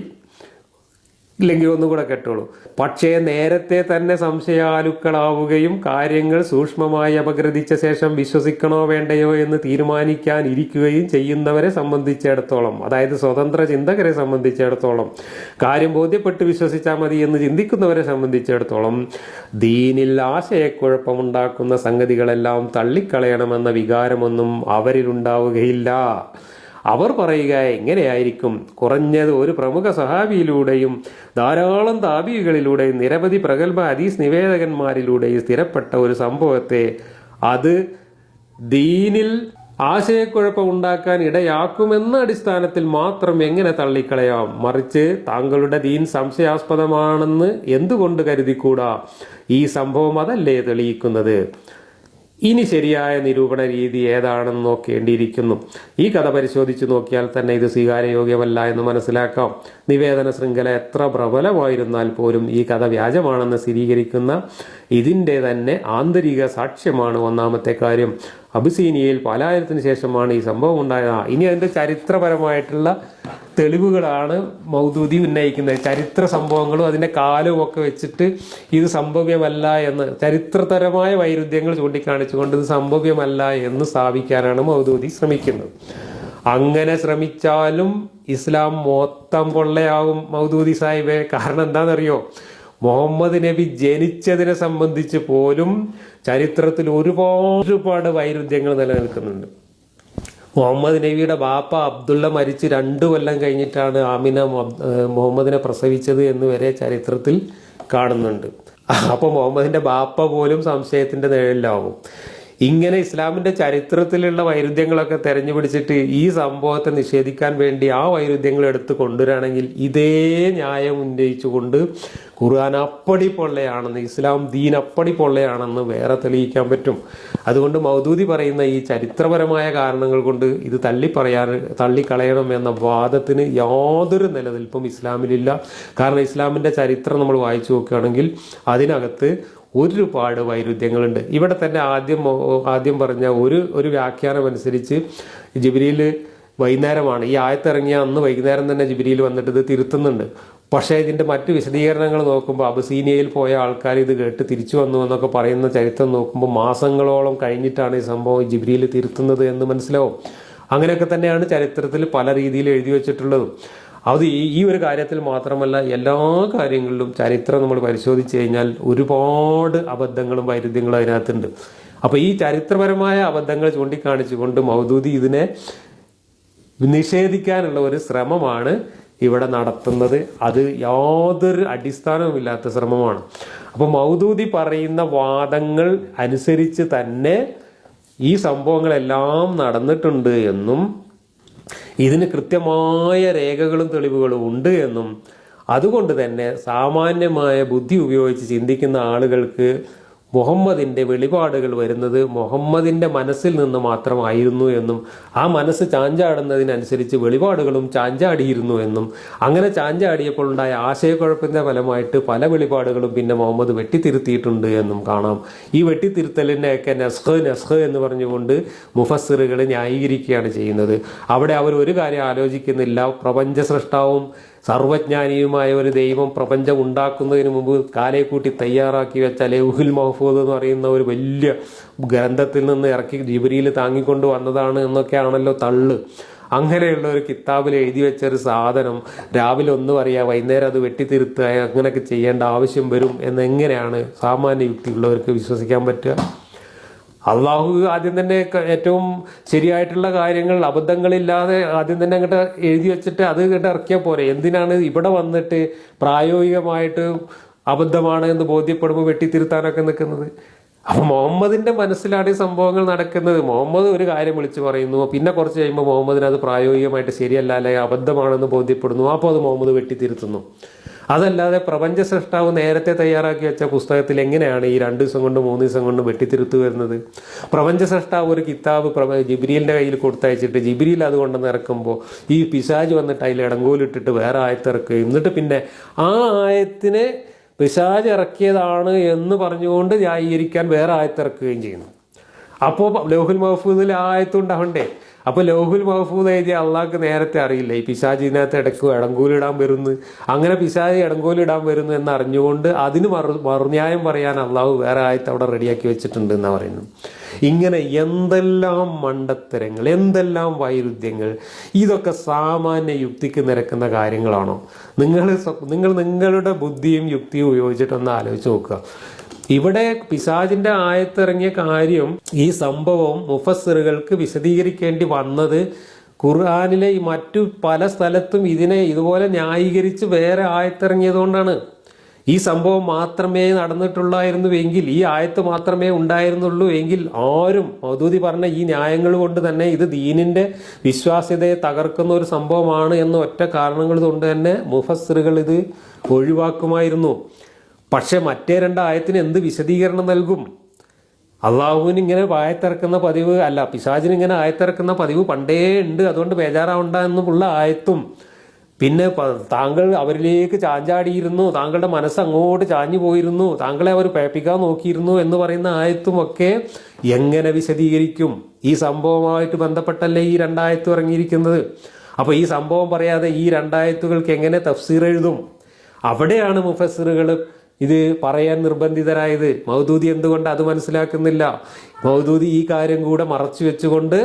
ഇല്ലെങ്കിൽ ഒന്നും കൂടെ കേട്ടോളൂ. പക്ഷേ നേരത്തെ തന്നെ സംശയാലുക്കളാവുകയും കാര്യങ്ങൾ സൂക്ഷ്മമായി അപഗ്രഥിച്ച ശേഷം വിശ്വസിക്കണോ വേണ്ടയോ എന്ന് തീരുമാനിക്കാനിരിക്കുകയും ചെയ്യുന്നവരെ സംബന്ധിച്ചിടത്തോളം, അതായത് സ്വതന്ത്ര ചിന്തകരെ സംബന്ധിച്ചിടത്തോളം, കാര്യം ബോധ്യപ്പെട്ട് വിശ്വസിച്ചാൽ മതി എന്ന് ചിന്തിക്കുന്നവരെ സംബന്ധിച്ചിടത്തോളം ദീനിൽ ആശയക്കുഴപ്പമുണ്ടാക്കുന്ന സംഗതികളെല്ലാം തള്ളിക്കളയണമെന്ന വികാരമൊന്നും അവരിലുണ്ടാവുകയില്ല. അവർ പറയുക എങ്ങനെയായിരിക്കും? കുറഞ്ഞത് ഒരു പ്രമുഖ സഹാബിയിലൂടെയും ധാരാളം താബികളിലൂടെയും നിരവധി പ്രഗത്ഭ ഹദീസ് നിവേദകന്മാരിലൂടെയും സ്ഥിരപ്പെട്ട ഒരു സംഭവത്തെ അത് ദീനിൽ ആശയക്കുഴപ്പം ഉണ്ടാക്കാൻ ഇടയാക്കുമെന്ന അടിസ്ഥാനത്തിൽ മാത്രം എങ്ങനെ തള്ളിക്കളയാം? മറിച്ച് താങ്കളുടെ ദീൻ സംശയാസ്പദമാണെന്ന് എന്തുകൊണ്ട് കരുതിക്കൂടാ? ഈ സംഭവം അതല്ലേ തെളിയിക്കുന്നത്? ഇനി ശരിയായ നിരൂപണ രീതി ഏതാണെന്ന് നോക്കേണ്ടിയിരിക്കുന്നു. ഈ കഥ പരിശോധിച്ച് നോക്കിയാൽ തന്നെ ഇത് സ്വീകാര്യയോഗ്യമല്ല എന്ന് മനസ്സിലാക്കാം. നിവേദന ശൃംഖല എത്ര പ്രബലമായിരുന്നാൽ പോലും ഈ കഥ വ്യാജമാണെന്ന് സ്ഥിരീകരിക്കുന്ന ഇതിൻ്റെ തന്നെ ആന്തരിക സാക്ഷ്യമാണ് ഒന്നാമത്തെ കാര്യം. അബിസീനിയയിൽ പലായനത്തിന് ശേഷമാണ് ഈ സംഭവം ഉണ്ടായത്. ഇനി അതിൻ്റെ ചരിത്രപരമായിട്ടുള്ള തെളിവുകളാണ് മൗദൂദി ഉന്നയിക്കുന്നത്. ചരിത്ര സംഭവങ്ങളും അതിൻ്റെ കാലവും ഒക്കെ വെച്ചിട്ട് ഇത് സംഭവ്യമല്ല എന്ന്, ചരിത്രപരമായ വൈരുദ്ധ്യങ്ങൾ ചൂണ്ടിക്കാണിച്ചുകൊണ്ട് ഇത് സംഭവ്യമല്ല എന്ന് സ്ഥാപിക്കാനാണ് മൗദൂദി ശ്രമിക്കുന്നത്. അങ്ങനെ ശ്രമിച്ചാലും ഇസ്ലാം മൊത്തം കൊള്ളയാകും മൗദൂദി സാഹിബെ. കാരണം എന്താണെന്നറിയോ? മുഹമ്മദ് നബി ജനിച്ചതിനെ സംബന്ധിച്ച് പോലും ചരിത്രത്തിൽ ഒരുപാട് വൈരുദ്ധ്യങ്ങൾ നിലനിൽക്കുന്നുണ്ട്. മുഹമ്മദ് നബിയുടെ ബാപ്പ അബ്ദുള്ള മരിച്ച് 2 കൊല്ലം കഴിഞ്ഞിട്ടാണ് ആമിന മുഹമ്മദിനെ പ്രസവിച്ചത് എന്ന് വരെ ചരിത്രത്തിൽ കാണുന്നുണ്ട്. അപ്പോൾ മുഹമ്മദിന്റെ ബാപ്പ പോലും സംശയത്തിന്റെ നിഴലിലാവും. ഇങ്ങനെ ഇസ്ലാമിന്റെ ചരിത്രത്തിലുള്ള വൈരുദ്ധ്യങ്ങളൊക്കെ തെരഞ്ഞു പിടിച്ചിട്ട് ഈ സംഭവത്തെ നിഷേധിക്കാൻ വേണ്ടി ആ വൈരുദ്ധ്യങ്ങൾ എടുത്ത് കൊണ്ടുവരാണെങ്കിൽ ഇതേ ന്യായം ഉന്നയിച്ചുകൊണ്ട് ഖുർആൻ അപ്പടി പൊള്ളയാണെന്ന്, ഇസ്ലാം ദീൻ അപ്പടി പൊള്ളയാണെന്ന് വേറെ തെളിയിക്കാൻ പറ്റും. അതുകൊണ്ട് മൗദൂദി പറയുന്ന ഈ ചരിത്രപരമായ കാരണങ്ങൾ കൊണ്ട് ഇത് തള്ളിക്കളയണം എന്ന വാദത്തിന് യാതൊരു നിലനിൽപ്പും ഇസ്ലാമിലില്ല. കാരണം ഇസ്ലാമിന്റെ ചരിത്രം നമ്മൾ വായിച്ചു നോക്കുകയാണെങ്കിൽ അതിനകത്ത് ഒരുപാട് വൈരുദ്ധ്യങ്ങളുണ്ട്. ഇവിടെ തന്നെ ആദ്യം പറഞ്ഞ ഒരു വ്യാഖ്യാനം അനുസരിച്ച് ജിബ്രീൽ വൈകുന്നേരമാണ് ഈ ആയത്തിറങ്ങിയ അന്ന് വൈകുന്നേരം തന്നെ ജിബ്രീൽ വന്നിട്ട് ഇത് തിരുത്തുന്നുണ്ട്. പക്ഷേ ഇതിൻ്റെ മറ്റ് വിശദീകരണങ്ങൾ നോക്കുമ്പോൾ അബസീനിയയിൽ പോയ ആൾക്കാർ ഇത് കേട്ട് തിരിച്ചു വന്നു എന്നൊക്കെ പറയുന്ന ചരിത്രം നോക്കുമ്പോൾ മാസങ്ങളോളം കഴിഞ്ഞിട്ടാണ് ഈ സംഭവം ജിബ്രീൽ തിരുത്തുന്നത് എന്ന് മനസ്സിലാവും. അങ്ങനെയൊക്കെ തന്നെയാണ് ചരിത്രത്തിൽ പല രീതിയിൽ എഴുതി വെച്ചിട്ടുള്ളതും. അത് ഈ ഒരു കാര്യത്തിൽ മാത്രമല്ല, എല്ലാ കാര്യങ്ങളിലും ചരിത്രം നമ്മൾ പരിശോധിച്ച് കഴിഞ്ഞാൽ ഒരുപാട് അബദ്ധങ്ങളും വൈരുദ്ധ്യങ്ങളും അതിനകത്തുണ്ട്. അപ്പോൾ ഈ ചരിത്രപരമായ അബദ്ധങ്ങൾ ചൂണ്ടിക്കാണിച്ചുകൊണ്ട് മൗദൂദി ഇതിനെ നിഷേധിക്കാനുള്ള ഒരു ശ്രമമാണ് ഇവിടെ നടത്തുന്നത്. അത് യാതൊരു അടിസ്ഥാനവുമില്ലാത്ത ശ്രമമാണ്. അപ്പോൾ മൗദൂദി പറയുന്ന വാദങ്ങൾ അനുസരിച്ച് തന്നെ ഈ സംഭവങ്ങളെല്ലാം നടന്നിട്ടുണ്ട് എന്നും ഇതിന് കൃത്യമായ രേഖകളും തെളിവുകളും ഉണ്ട് എന്നും അതുകൊണ്ട് തന്നെ സാമാന്യമായ ബുദ്ധി ഉപയോഗിച്ച് ചിന്തിക്കുന്ന ആളുകൾക്ക് മുഹമ്മദിൻ്റെ വെളിപാടുകൾ വരുന്നത് മുഹമ്മദിൻ്റെ മനസ്സിൽ നിന്ന് മാത്രമായിരുന്നു എന്നും ആ മനസ്സ് ചാഞ്ചാടുന്നതിനനുസരിച്ച് വെളിപാടുകളും ചാഞ്ചാടിയിരുന്നു എന്നും അങ്ങനെ ചാഞ്ചാടിയപ്പോൾ ഉണ്ടായ ആശയക്കുഴപ്പത്തിൻ്റെ ഫലമായിട്ട് പല വെളിപാടുകളും പിന്നെ മുഹമ്മദ് വെട്ടിത്തിരുത്തിയിട്ടുണ്ട് എന്നും കാണാം. ഈ വെട്ടിത്തിരുത്തലിനെയൊക്കെ നസ്ഖ് എന്ന് പറഞ്ഞുകൊണ്ട് മുഫസ്സിറുകൾ ന്യായീകരിക്കുകയാണ് ചെയ്യുന്നത്. അവിടെ അവർ ഒരു കാര്യം ആലോചിക്കുന്നില്ല. പ്രപഞ്ച സൃഷ്ടാവും സർവജ്ഞാനിയുമായ ഒരു ദൈവം പ്രപഞ്ചം ഉണ്ടാക്കുന്നതിന് മുമ്പ് കാലേ കൂട്ടി തയ്യാറാക്കി വെച്ച ലൗഹുൽ മഹ്ഫൂദ് എന്ന് പറയുന്ന ഒരു വലിയ ഗ്രന്ഥത്തിൽ നിന്ന് ഇറക്കി ജിബ്രീൽ താങ്ങിക്കൊണ്ട് വന്നതാണ് എന്നൊക്കെയാണല്ലോ തള്ള്. അങ്ങനെയുള്ള ഒരു കിതാബിൽ എഴുതി വെച്ച ഒരു സാധനം രാവിലെ ഒന്നും അറിയാം, വൈകുന്നേരം അത് വെട്ടിത്തിരുത്തുക, അങ്ങനെയൊക്കെ ചെയ്യേണ്ട ആവശ്യം വരും എന്നെങ്ങനെയാണ് സാമാന്യ യുക്തിയുള്ളവർക്ക് വിശ്വസിക്കാൻ പറ്റുക? അള്ളാഹു ആദ്യം തന്നെ ഏറ്റവും ശരിയായിട്ടുള്ള കാര്യങ്ങൾ അബദ്ധങ്ങളില്ലാതെ ആദ്യം തന്നെ അങ്ങോട്ട് എഴുതി വെച്ചിട്ട് അത് ഇങ്ങോട്ട് ഇറക്കിയാൽ പോരെ. എന്തിനാണ് ഇവിടെ വന്നിട്ട് പ്രായോഗികമായിട്ട് അബദ്ധമാണ് എന്ന് ബോധ്യപ്പെടുമ്പോൾ വെട്ടിത്തിരുത്താനൊക്കെ നിൽക്കുന്നത്? അപ്പം മുഹമ്മദിന്റെ മനസ്സിലാണ് ഈ സംഭവങ്ങൾ നടക്കുന്നത്. മുഹമ്മദ് ഒരു കാര്യം വിളിച്ചു പറയുന്നു, പിന്നെ കുറച്ച് കഴിയുമ്പോൾ മുഹമ്മദിന് അത് പ്രായോഗികമായിട്ട് ശരിയല്ല, അല്ലെങ്കിൽ അബദ്ധമാണെന്ന് ബോധ്യപ്പെടുന്നു, അപ്പോൾ അത് മുഹമ്മദ് വെട്ടിത്തിരുത്തുന്നു. അതല്ലാതെ പ്രപഞ്ച സൃഷ്ടാവ് നേരത്തെ തയ്യാറാക്കി വെച്ച പുസ്തകത്തിൽ എങ്ങനെയാണ് ഈ 2 ദിവസം കൊണ്ട് 3 ദിവസം കൊണ്ട് വെട്ടിത്തിരുത്തു വരുന്നത്? പ്രപഞ്ച സൃഷ്ടാവ് ഒരു കിതാബ് ജിബ്രീലിന്റെ കയ്യിൽ കൊടുത്തയച്ചിട്ട് ജിബ്രീൽ അത് കൊണ്ടുവന്ന് ഇറക്കുമ്പോൾ ഈ പിശാജ് വന്നിട്ട് അതിൽ ഇടങ്കോലിട്ടിട്ട് വേറെ ആയത്തിറക്കുകയും എന്നിട്ട് പിന്നെ ആ ആയത്തിനെ പിശാജ് ഇറക്കിയതാണ് എന്ന് പറഞ്ഞുകൊണ്ട് ന്യായീകരിക്കാൻ വേറെ ആയത്തിറക്കുകയും ചെയ്യുന്നു. അപ്പോൾ ലൗഹുൽ മഹ്ഫൂദിൽ ആ ആയത്തുണ്ടാവണ്ടേ? അപ്പോൾ ലൗഹുൽ മഹ്ഫൂദ് എഴുതിയ അള്ളാഹ്ക്ക് നേരത്തെ അറിയില്ല ഈ പിശാജ് ഇതിനകത്ത് ഇടയ്ക്ക് ഇടങ്കോലിടാൻ വരുന്നു, അങ്ങനെ പിശാജ് ഇടങ്കോലിടാൻ വരുന്നു എന്ന് അറിഞ്ഞുകൊണ്ട് അതിന് മറുന്യായം പറയാൻ അള്ളാഹു വേറെ ആയത്ത് അവിടെ റെഡിയാക്കി വെച്ചിട്ടുണ്ട് എന്നാണ് പറയുന്നത്. ഇങ്ങനെ എന്തെല്ലാം മണ്ടത്തരങ്ങൾ, എന്തെല്ലാം വൈരുദ്ധ്യങ്ങൾ! ഇതൊക്കെ സാമാന്യ യുക്തിക്ക് നിരക്കുന്ന കാര്യങ്ങളാണോ? നിങ്ങൾ നിങ്ങളുടെ ബുദ്ധിയും യുക്തിയും ഉപയോഗിച്ചിട്ടൊന്ന് ആലോചിച്ച് നോക്കുക. ഇവിടെ പിശാചിന്റെ ആയത്തിറങ്ങിയ കാര്യം, ഈ സംഭവം മുഫസ്സിറുകൾക്ക് വിശദീകരിക്കേണ്ടി വന്നത് ഖുർആനിലെ ഈ മറ്റു പല സ്ഥലത്തും ഇതിനെ ഇതുപോലെ ന്യായീകരിച്ച് വേറെ ആയത്തിറങ്ങിയതുകൊണ്ടാണ്. ഈ സംഭവം മാത്രമേ നടന്നിട്ടുള്ളായിരുന്നുവെങ്കിൽ, ഈ ആയത്ത് മാത്രമേ ഉണ്ടായിരുന്നുള്ളൂ എങ്കിൽ ആരും മൗദൂദി പറഞ്ഞ ഈ ന്യായങ്ങൾ കൊണ്ട് തന്നെ ഇത് ദീനിന്റെ വിശ്വാസ്യതയെ തകർക്കുന്ന ഒരു സംഭവമാണ് എന്ന ഒറ്റ കാരണങ്ങൾ കൊണ്ട് തന്നെ മുഫസ്സിറുകൾ ഇത് ഒഴിവാക്കുമായിരുന്നു. പക്ഷെ മറ്റേ 2 ആയത്തിന് എന്ത് വിശദീകരണം നൽകും? അള്ളാഹുവിന് ഇങ്ങനെ ആയത്തിറക്കുന്ന പതിവ് അല്ല, പിശാചിന് ഇങ്ങനെ ആയത്തിറക്കുന്ന പതിവ് പണ്ടേ ഉണ്ട്, അതുകൊണ്ട് ബേജാറാവണ്ട എന്നുള്ള ആയത്തും, പിന്നെ താങ്കൾ അവരിലേക്ക് ചാഞ്ചാടിയിരുന്നു, താങ്കളുടെ മനസ്സ് അങ്ങോട്ട് ചാഞ്ഞു പോയിരുന്നു, താങ്കളെ അവർ പേപ്പിക്കാൻ നോക്കിയിരുന്നു എന്ന് പറയുന്ന ആയത്തും ഒക്കെ എങ്ങനെ വിശദീകരിക്കും? ഈ സംഭവമായിട്ട് ബന്ധപ്പെട്ടല്ലേ ഈ 2 ആയത്ത് ഇറങ്ങിയിരിക്കുന്നത്. അപ്പോൾ ഈ സംഭവം പറയാതെ ഈ 2 ആയത്തുകൾക്ക് എങ്ങനെ തഫ്സീർ എഴുതും? അവിടെയാണ് മുഫസ്സിറുകൾ ഇത് പറയാൻ നിർബന്ധിതരായത്. മൗദൂദി എന്തുകൊണ്ട് അത് മനസ്സിലാക്കുന്നില്ല? മൗദൂദി ഈ കാര്യം കൂടെ മറച്ചു വെച്ചുകൊണ്ട്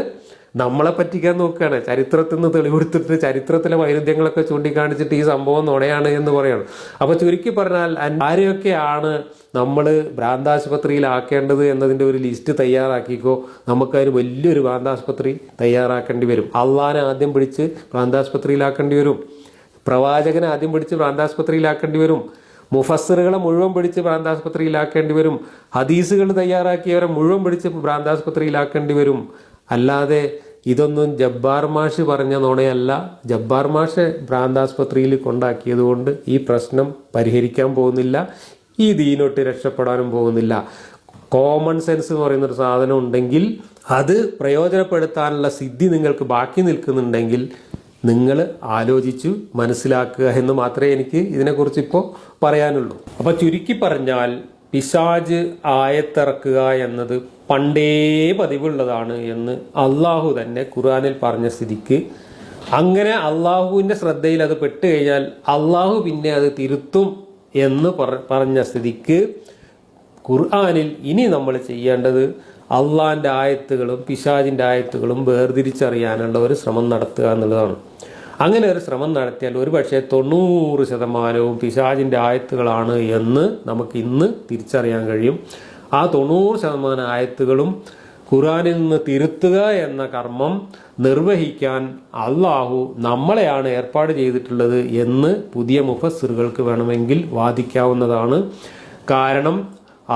നമ്മളെ പറ്റിക്കാൻ നോക്കുകയാണ്. ചരിത്രത്തിൽ നിന്ന് തെളിവെടുത്തിട്ട് ചരിത്രത്തിലെ വൈരുദ്ധ്യങ്ങളൊക്കെ ചൂണ്ടിക്കാണിച്ചിട്ട് ഈ സംഭവം നുണയാണ് എന്ന് പറയണം. അപ്പോൾ ചുരുക്കി പറഞ്ഞാൽ ആരെയൊക്കെയാണ് നമ്മൾ ഭ്രാന്താശുപത്രിയിലാക്കേണ്ടത് എന്നതിൻ്റെ ഒരു ലിസ്റ്റ് തയ്യാറാക്കിക്കോ. നമുക്കതിന് വലിയൊരു ഭ്രാന്താശുപത്രി തയ്യാറാക്കേണ്ടി വരും. അള്ളാനെ ആദ്യം പിടിച്ച് ഭ്രാന്താശുപത്രിയിലാക്കേണ്ടി വരും, പ്രവാചകനെ ആദ്യം പിടിച്ച് ഭ്രാന്താശുപത്രിയിലാക്കേണ്ടി വരും, മുഫസ്സിറുകളെ മുഴുവൻ പിടിച്ച് ഭ്രാന്താശുപത്രിയിലാക്കേണ്ടി വരും, ഹദീസുകൾ തയ്യാറാക്കിയവരെ മുഴുവൻ പിടിച്ച് ഭ്രാന്താശുപത്രിയിലാക്കേണ്ടി വരും. അല്ലാതെ ഇതൊന്നും ജബ്ബാർ മാഷ് പറഞ്ഞ നുണയല്ല. ജബ്ബാർ മാഷ് ഭ്രാന്താശുപത്രിയിൽ കൊണ്ടാക്കിയത് കൊണ്ട് ഈ പ്രശ്നം പരിഹരിക്കാൻ പോകുന്നില്ല, ഈ ദീനൊട്ട് രക്ഷപ്പെടാനും പോകുന്നില്ല. കോമൺ സെൻസ് എന്ന് പറയുന്നൊരു സാധനം ഉണ്ടെങ്കിൽ അത് പ്രയോജനപ്പെടുത്താനുള്ള സിദ്ധി നിങ്ങൾക്ക് ബാക്കി നിൽക്കുന്നുണ്ടെങ്കിൽ നിങ്ങൾ ആലോചിച്ചു മനസ്സിലാക്കുക എന്ന് മാത്രമേ എനിക്ക് ഇതിനെക്കുറിച്ച് ഇപ്പോൾ പറയാനുള്ളൂ. അപ്പോൾ ചുരുക്കി പറഞ്ഞാൽ പിശാജ് ആയത്തിറക്കുക എന്നത് പണ്ടേ പതിവുള്ളതാണ് എന്ന് അള്ളാഹു തന്നെ ഖുർആനിൽ പറഞ്ഞ സ്ഥിതിക്ക്, അങ്ങനെ അള്ളാഹുവിൻ്റെ ശ്രദ്ധയിൽ അത് പെട്ട് കഴിഞ്ഞാൽ അള്ളാഹു പിന്നെ അത് തിരുത്തും എന്ന് പറഞ്ഞ സ്ഥിതിക്ക് ഖുർആനിൽ ഇനി നമ്മൾ ചെയ്യേണ്ടത് അള്ളാഹിൻ്റെ ആയത്തുകളും പിശാചിൻ്റെ ആയത്തുകളും വേർതിരിച്ചറിയാനുള്ള ഒരു ശ്രമം നടത്തുക എന്നുള്ളതാണ്. അങ്ങനെ ഒരു ശ്രമം നടത്തിയാൽ ഒരു പക്ഷേ 90% പിശാചിൻ്റെ ആയത്തുകളാണ് എന്ന് നമുക്ക് ഇന്ന് തിരിച്ചറിയാൻ കഴിയും. ആ 90% ആയത്തുകളും ഖുർആനിൽ നിന്ന് തിരുത്തുക എന്ന കർമ്മം നിർവഹിക്കാൻ അള്ളാഹു നമ്മളെയാണ് ഏർപ്പാട് ചെയ്തിട്ടുള്ളത് എന്ന് പുതിയ മുഫസ്സിറുകൾക്ക് വേണമെങ്കിൽ വാദിക്കാവുന്നതാണ്. കാരണം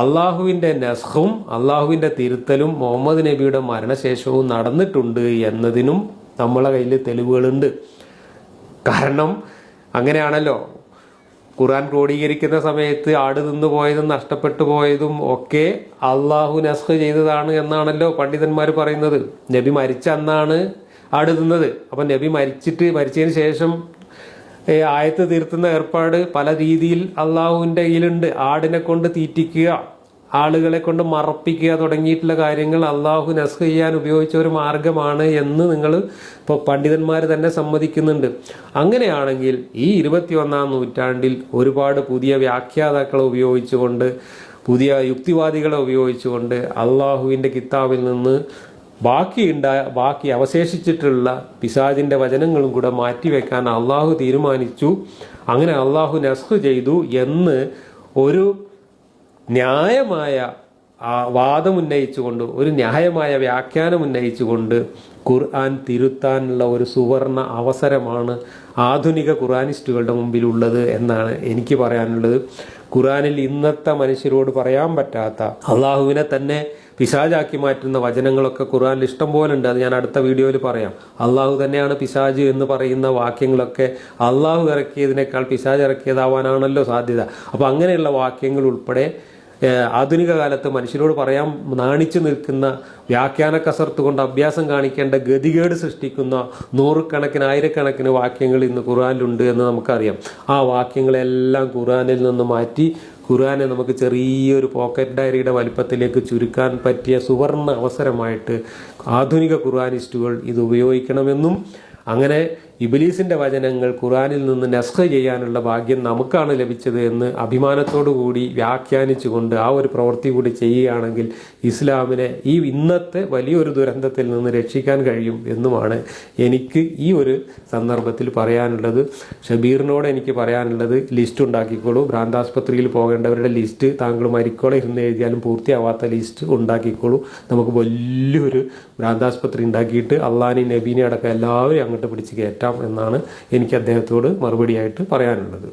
അള്ളാഹുവിൻ്റെ നസ്ഖും അള്ളാഹുവിൻ്റെ തിരുത്തലും മുഹമ്മദ് നബിയുടെ മരണശേഷവും നടന്നിട്ടുണ്ട് എന്നതിനും നമ്മളെ കയ്യിൽ തെളിവുകളുണ്ട്. കാരണം അങ്ങനെയാണല്ലോ, ഖുർആൻ ക്രോഡീകരിക്കുന്ന സമയത്ത് ആട് തിന്നു പോയതും നഷ്ടപ്പെട്ടു പോയതും ഒക്കെ അള്ളാഹു നസ്ഖ് ചെയ്തതാണ് എന്നാണല്ലോ പണ്ഡിതന്മാർ പറയുന്നത്. നബി മരിച്ച അന്നാണ് ആട് തിന്നത്. അപ്പം നബി മരിച്ചതിന് ശേഷം ആയത്ത് തീർത്തുന്ന ഏർപ്പാട് പല രീതിയിൽ അള്ളാഹുവിൻ്റെ കയ്യിലുണ്ട്. ആടിനെ കൊണ്ട് തീറ്റിക്കുക, ആളുകളെ കൊണ്ട് മറപ്പിക്കുക തുടങ്ങിയിട്ടുള്ള കാര്യങ്ങൾ അള്ളാഹു നസ്ഖ് ചെയ്യാൻ ഉപയോഗിച്ച ഒരു മാർഗമാണ് എന്ന് നിങ്ങൾ ഇപ്പോൾ പണ്ഡിതന്മാർ തന്നെ സമ്മതിക്കുന്നുണ്ട്. അങ്ങനെയാണെങ്കിൽ ഈ 21-ാം നൂറ്റാണ്ടിൽ ഒരുപാട് പുതിയ വ്യാഖ്യാതാക്കളെ ഉപയോഗിച്ചുകൊണ്ട്, പുതിയ യുക്തിവാദികളെ ഉപയോഗിച്ചുകൊണ്ട് അള്ളാഹുവിൻ്റെ കിതാബിൽ നിന്ന് ബാക്കി അവശേഷിച്ചിട്ടുള്ള പിശാചിൻ്റെ വചനങ്ങളും കൂടെ മാറ്റിവെക്കാൻ അള്ളാഹു തീരുമാനിച്ചു. അങ്ങനെ അള്ളാഹു നസ്ഖ് ചെയ്തു എന്ന് ഒരു ന്യായമായ വാദമുന്നയിച്ചുകൊണ്ട്, ഒരു ന്യായമായ വ്യാഖ്യാനം ഉന്നയിച്ചുകൊണ്ട് ഖുർആൻ തിരുത്താനുള്ള ഒരു സുവർണ അവസരമാണ് ആധുനിക ഖുർആനിസ്റ്റുകളുടെ മുമ്പിലുള്ളത് എന്നാണ് എനിക്ക് പറയാനുള്ളത്. ഖുർആനിൽ ഇന്നത്തെ മനുഷ്യരോട് പറയാൻ പറ്റാത്ത, അള്ളാഹുവിനെ തന്നെ പിശാചാക്കി മാറ്റുന്ന വചനങ്ങളൊക്കെ ഖുർആനിൽ ഇഷ്ടം പോലെ ഉണ്ട്. അത് ഞാൻ അടുത്ത വീഡിയോയിൽ പറയാം. അള്ളാഹു തന്നെയാണ് പിശാജ് എന്ന് പറയുന്ന വാക്യങ്ങളൊക്കെ അള്ളാഹു ഇറക്കിയതിനേക്കാൾ പിശാജ് ഇറക്കിയതാവാനാണല്ലോ സാധ്യത. അപ്പോൾ അങ്ങനെയുള്ള വാക്യങ്ങൾ ഉൾപ്പെടെ ആധുനിക കാലത്ത് മനുഷ്യരോട് പറയാൻ നാണിച്ചു നിൽക്കുന്ന, വ്യാഖ്യാന കസർത്ത് കൊണ്ട് അഭ്യാസം കാണിക്കേണ്ട ഗതികേട് സൃഷ്ടിക്കുന്ന നൂറുകണക്കിന് ആയിരക്കണക്കിന് വാക്യങ്ങൾ ഇന്ന് ഖുർആനിലുണ്ട് എന്ന് നമുക്കറിയാം. ആ വാക്യങ്ങളെല്ലാം ഖുർആനിൽ നിന്ന് മാറ്റി ഖുർആനെ നമുക്ക് ചെറിയൊരു പോക്കറ്റ് ഡയറിയുടെ വലിപ്പത്തിലേക്ക് ചുരുക്കാൻ പറ്റിയ സുവർണ അവസരമായിട്ട് ആധുനിക ഖുർആനിസ്റ്റുകൾ ഇത് ഉപയോഗിക്കണമെന്നും, അങ്ങനെ ഇബ്ലീസിൻ്റെ വചനങ്ങൾ ഖുർആനിൽ നിന്ന് നസ്ഖ് ചെയ്യാനുള്ള ഭാഗ്യം നമുക്കാണ് ലഭിച്ചത് എന്ന് അഭിമാനത്തോടു കൂടി വ്യാഖ്യാനിച്ചുകൊണ്ട് ആ ഒരു പ്രവൃത്തി കൂടി ചെയ്യുകയാണെങ്കിൽ ഇസ്ലാമിനെ ഈ ഇന്നത്തെ വലിയൊരു ദുരന്തത്തിൽ നിന്ന് രക്ഷിക്കാൻ കഴിയും എന്നുമാണ് എനിക്ക് ഈ ഒരു സന്ദർഭത്തിൽ പറയാനുള്ളത്. ഷബീറിനോട് എനിക്ക് പറയാനുള്ളത്, ലിസ്റ്റ് ഉണ്ടാക്കിക്കോളൂ. ഭ്രാന്താസ്പത്രിയിൽ പോകേണ്ടവരുടെ ലിസ്റ്റ് താങ്കൾ മരിക്കോളെ ഇരുന്ന് എഴുതിയാലും പൂർത്തിയാവാത്ത ലിസ്റ്റ് ഉണ്ടാക്കിക്കോളൂ. നമുക്ക് വലിയൊരു ഭ്രാന്താസ്പത്രി ഉണ്ടാക്കിയിട്ട് അള്ളാഹിനെയും നബീനെ അടക്കം എല്ലാവരും അങ്ങോട്ട് പിടിച്ച് കയറ്റാം എന്നാണ് എനിക്ക് അദ്ദേഹത്തോട് മറുപടിയായിട്ട് പറയാനുള്ളത്.